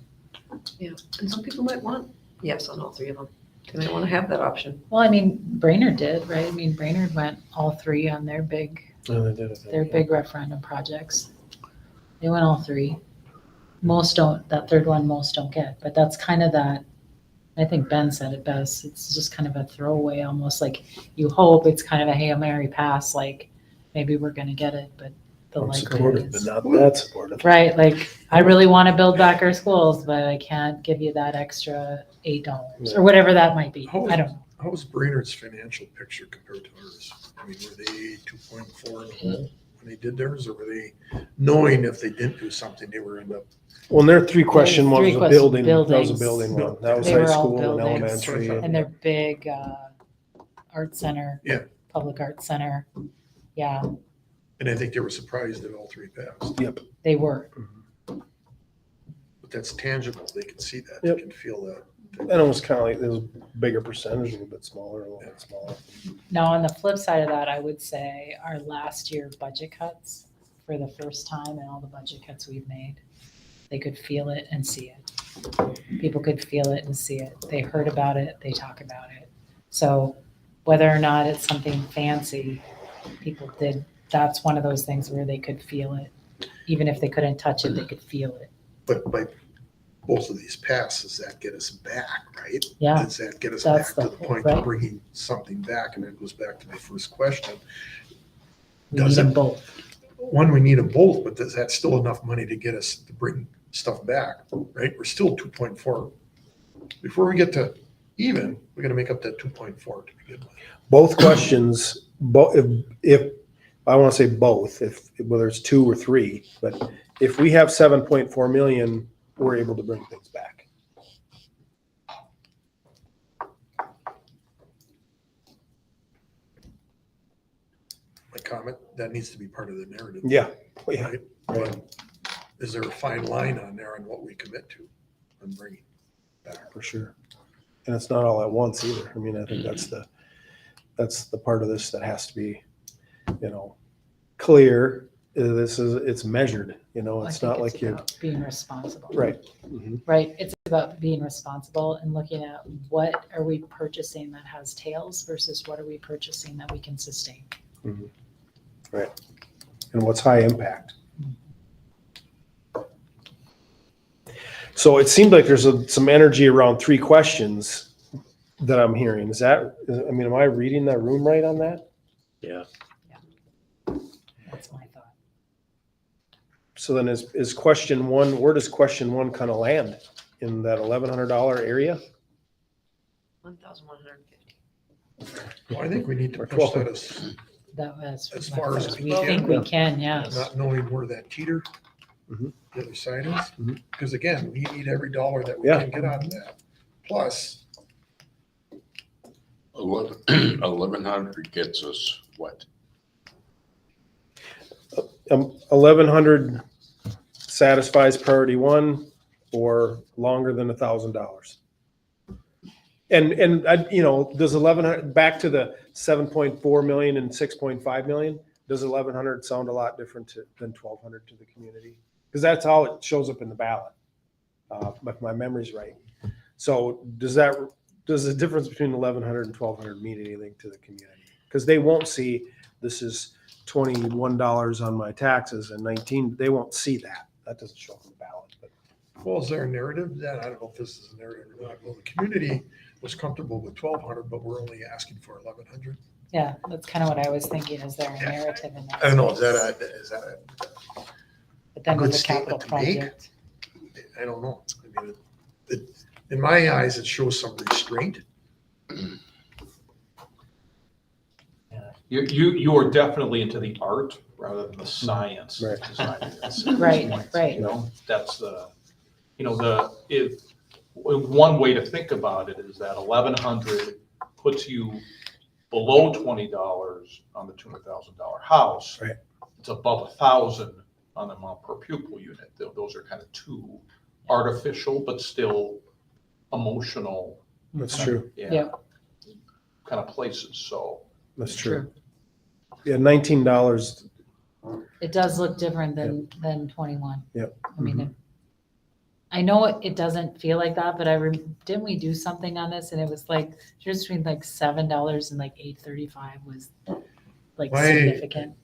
Yeah, and some people might want yes on all 3 of them. They might want to have that option. Well, I mean, Brainerd did, right? I mean, Brainerd went all 3 on their big referendum projects. They went all 3. Most don't, that 3rd one, most don't get, but that's kind of that, I think Ben said it best. It's just kind of a throwaway, almost like you hope it's kind of a Hail Mary pass, like maybe we're going to get it, but the I'm likelihood supportive, but is. not that supportive. Right, like, I really want to build back our schools, but I can't give you that extra $8 or whatever that might be. I don't know. How was Brainerd's financial picture compared to ours? I mean, were they 2.4 in the hole when they did theirs, or were they knowing if they didn't do something, they were end up? Well, their 3 question one 3 was a questions, building. That was a buildings. building one. That was They high were all school and buildings. elementary. And their big art center. Yeah. Public art center. Yeah, And I think they were surprised that all 3 passed. Yep. they were. But that's tangible. They can see that. Yep. They can feel that. And it was kind of like, it was a bigger percentage, a little bit smaller, a little bit smaller. Now, on the flip side of that, I would say our last year budget cuts, for the first time in all the budget cuts we've made, they could feel it and see it. People could feel it and see it. They heard about it, they talk about it. So whether or not it's something fancy, people did, that's one of those things where they could feel it. Even if they couldn't touch it, they could feel it. But by both of these passes, that get us back, right? Yeah, Does that get us That's back to the- the point right. of bringing something back? And that goes back to my first question. we need Does them it- both. One, we need them both, but is that still enough money to get us to bring stuff back, right? We're still 2.4. Before we get to even, we gotta make up that 2.4 to begin with. Both questions, if I want to say both, whether it's 2 or 3, but if we have 7.4 million, we're able to bring things back. My comment, that needs to be part of the narrative. Yeah. Yeah. Right? But is there a fine line on there on what we commit to and bringing back? For sure. And it's not all at once either. I mean, I think that's the part of this that has to be, clear it's measured, I it's think not like you're, about being responsible. right. Mhm. Right, it's about being responsible and looking at what are we purchasing that has tails versus what are we purchasing that we can sustain. Right. And what's high impact? So it seemed like there's some energy around 3 questions that I'm hearing. Am I reading that room right on that? Yeah. That's my thought. So then is question 1, where does question 1 kind of land? In that $1,100 area? 1,150. Well, I think we need to Or push 12. that As far as we we think can. we can, yeah. not knowing where that teeter, Mhm. the other side is. Mhm. Because again, we need every dollar that we Yeah. can get out of that. Plus, 1,100 gets us what? 1,100 satisfies priority 1 or longer than $1,000. And does 1,100, back to the 7.4 million and 6.5 million, does 1,100 sound a lot different than 1,200 to the community? Because that's how it shows up in the ballot, if my memory's right. So does the difference between 1,100 and 1,200 mean anything to the community? Because they won't see this is $21 on my taxes and 19. They won't see that. That doesn't show up in the ballot. But well, is there a narrative that, I don't know if this is a narrative or not, well, the community was comfortable with 1,200, but we're only asking for 1,100. Yeah, that's kind of what I was thinking. Is there a narrative in that? I don't know, is space? that But then good with a capital statement to make? project. I don't know. I mean, in my eyes, it shows some restraint. You are definitely into the art rather than the science. Right. of designing this. Right. You know, that's one way to think about it is that 1,100 puts you below $20 on the $200,000 house. Right. It's above 1,000 on the amount per pupil unit. Those are kind of two artificial, but still emotional. that's true. Yeah. Kind of places, so. That's true. Yeah, $19. It does look different than 21. Yep. I mean, I know it doesn't feel like that, but didn't we do something on this? And it was like, just between like $7 and like $8.35 was like significant.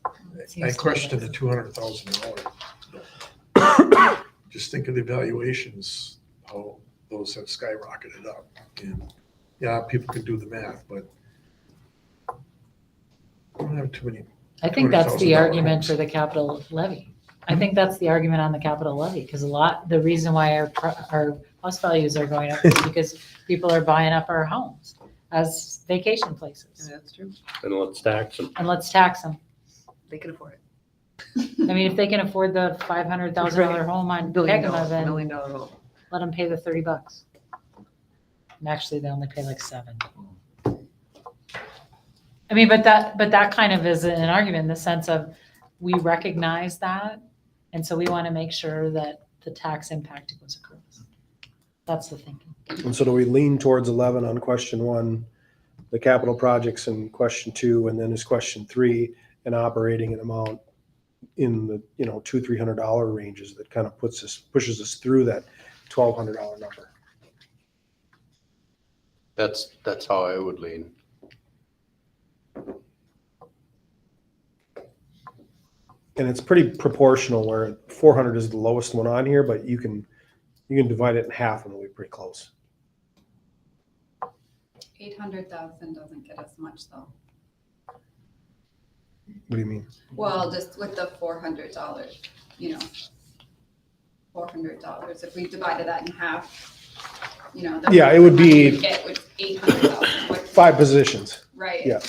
I question the $200,000. Just think of the evaluations, how those have skyrocketed up. And yeah, people can do the math, but I don't have too many. I think that's the $200,000 argument homes. for the capital levy. I think that's the argument on the capital levy, because the reason why our house values are going up is because people are buying up our homes as vacation places. That's true. And let's tax them. And let's tax them. They can afford it. I mean, if they can afford the $500,000 home on Pegama, $1 then million home. let them pay the $30. And actually, they only pay like $7. I mean, but that kind of is an argument in the sense of we recognize that, and so we want to make sure that the tax impact goes across. That's the thinking. And so do we lean towards 11 on question 1, the capital projects in question 2, and then is question 3 an operating an amount in the $200-300 ranges that kind of pushes us through that $1,200 number. That's how I would lean. And it's pretty proportional where 400 is the lowest one on here, but you can divide it in half and it'll be pretty close. 800,000 doesn't get us much though. What do you mean? Well, just with the $400, $400, if we divided that in half, the Yeah, it would be- $400 get was 800,000. 5 positions. Right. Yeah.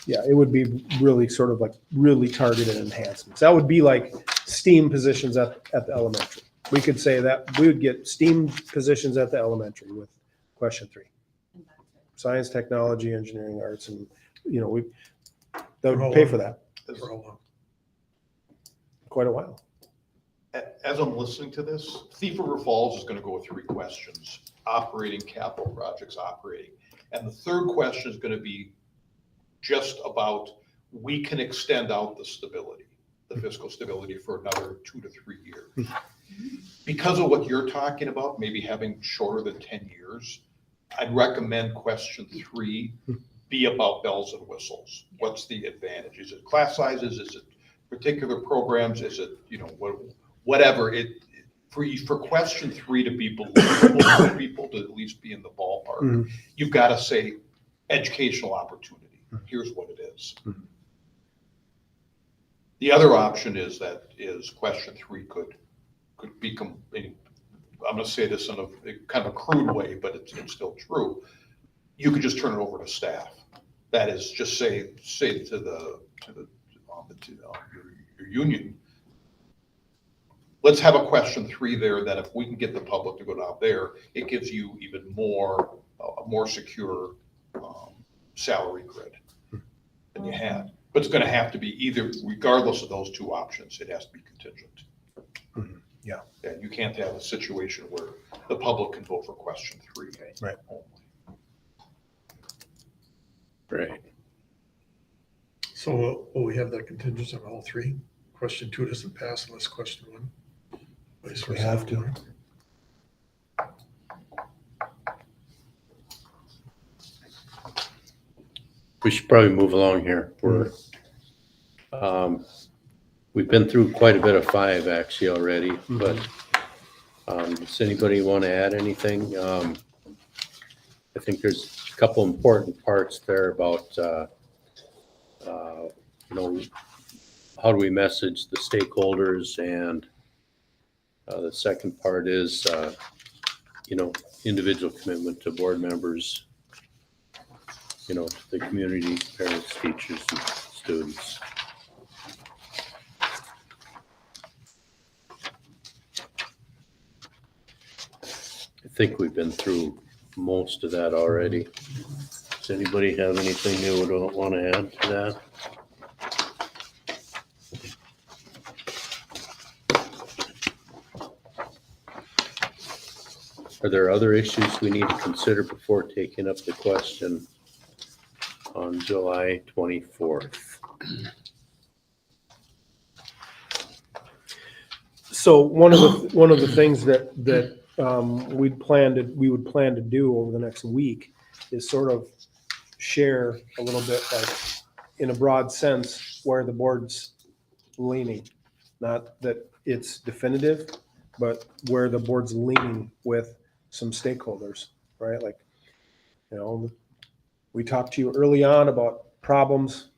Yeah, it would be really sort of like really targeted enhancements. That would be like STEAM positions at the elementary. We could say that we would get STEAM positions at the elementary with question 3. And that's it. Science, technology, engineering, arts, and that would pay for that For how long? quite a while. As I'm listening to this, Thief River Falls is going to go 3 questions, operating capital projects, operating. And the third question is going to be just about, we can extend out the stability. the fiscal stability for another 2 to 3 years. Because of what you're talking about, maybe having shorter than 10 years, I'd recommend question 3 be about bells and whistles. What's the advantage? Is it class sizes? Is it particular programs? Is it, whatever it, for question 3 to be believable for people to at least be in the ballpark, you've got to say educational opportunity. Here's what it is. The other option is question 3 could become, I'm going to say this in a kind of a crude way, but it's still true. You could just turn it over to staff. That is, just say to your union, let's have a question 3 there, that if we can get the public to go down there, it gives you even more, a more secure salary grid than you had. But it's going to have to be either, regardless of those 2 options, it has to be contingent. Yeah. And you can't have a situation where the public can vote for question 3. Right. Only. Right. So will we have that contingent on all 3? Question 2 doesn't pass unless question 1. Vice We versa. have to. We should probably move along here. We've been through quite a bit of 5 actually already, but does anybody want to add anything? I think there's a couple important parts there about, how do we message the stakeholders, and the second part is, individual commitment to board members, to the community, parents, teachers, and students. I think we've been through most of that already. Does anybody have anything they would want to add to that? Are there other issues we need to consider before taking up the question on July 24th? So one of the things that we would plan to do over the next week is sort of share a little bit, like in a broad sense, where the board's leaning. Not that it's definitive, but where the board's leaning with some stakeholders, right? Like, we talked to you early on about problems,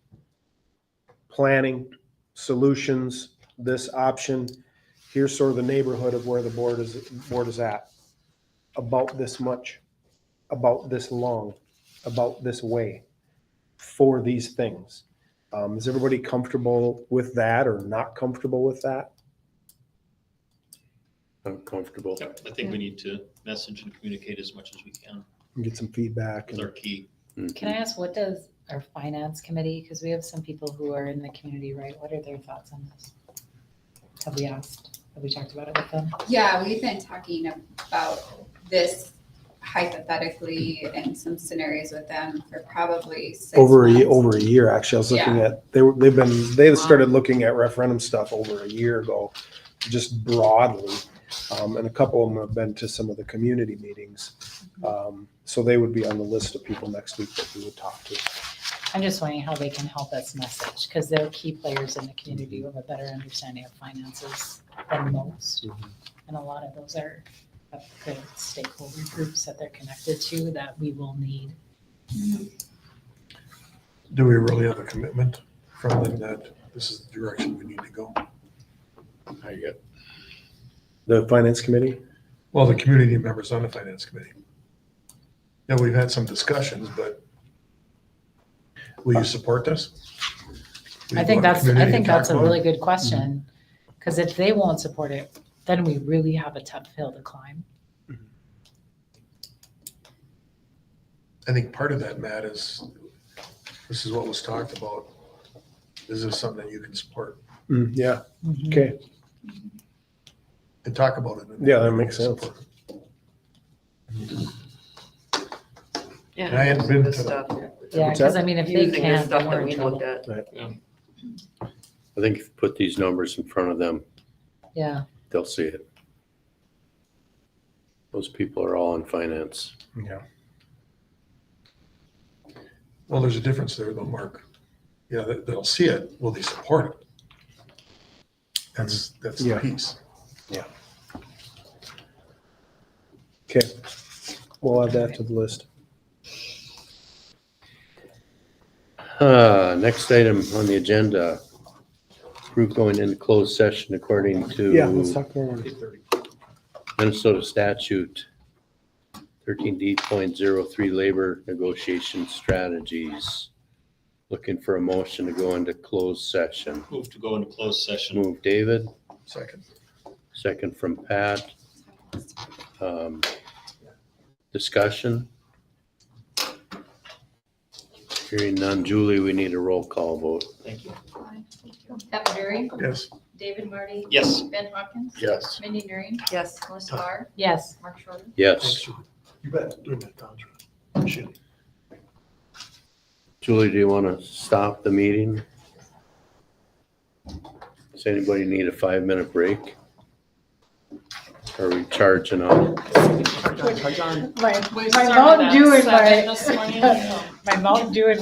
planning, solutions, this option. Here's sort of the neighborhood of where the board is at. About this much, about this long, about this way, for these things. Is everybody comfortable with that or not comfortable with that? I'm comfortable. Yep, I think we need to message and communicate as much as we can. And get some feedback. Is our key. Can I ask, what does our finance committee, because we have some people who are in the community, right? What are their thoughts on this? Have we asked? Have we talked about it with them? Yeah, we've been talking about this hypothetically in some scenarios with them for probably 6 Over months. a year, actually. I was looking at, they started looking at referendum stuff over a year ago, just broadly. And a couple of them have been to some of the community meetings. So they would be on the list of people next week that we would talk to. I'm just wondering how they can help us message, because they're key players in the community who have a better understanding of finances than most. And a lot of those are good stakeholder groups that they're connected to that we will need. Do we really have a commitment from them that this is the direction we need to go? I get, The finance committee? Well, the community members on the finance committee. Yeah, we've had some discussions, but will you support this? Will I you think go to that's community and talk a about really it? good question, because if they won't support it, then we really have a tough hill to climb. I think part of that, Matt, is this is what was talked about. Is this something that you can support Yeah, okay. and talk about it? Yeah, that makes sense. Support it. Yeah. And I hadn't been this to- stuff. Yeah, What's because that? I mean, if they Using this can't, stuff then we're that in we trouble. looked at. I think if you put these numbers in front of them, Yeah, they'll see it. Those people are all in finance. Yeah. Well, there's a difference there though, Mark. Yeah, they'll see it. Will they support it? That's the Yeah. piece. Okay, we'll add that to the list. Next item on the agenda, group going into closed session according Yeah, let's to talk more. Minnesota statute 13D.03 labor negotiation strategies. Looking for a motion to go into closed session. Move to go into closed session. Move David, Second. second from Pat. Discussion? Hearing none. Julie, we need a roll call vote. Thank you. Pat Maduri, Yes. David Marty, Yes. Ben Hawkins, Yes. Mindy Nuring, Yes. Melissa Barr, yes. Mark Schroeder. Yes. You bet. Doing that contract. Appreciate it. Julie, do you want to stop the meeting? Does anybody need a 5-minute break? Are we charging on? My mount doing my, my mount doing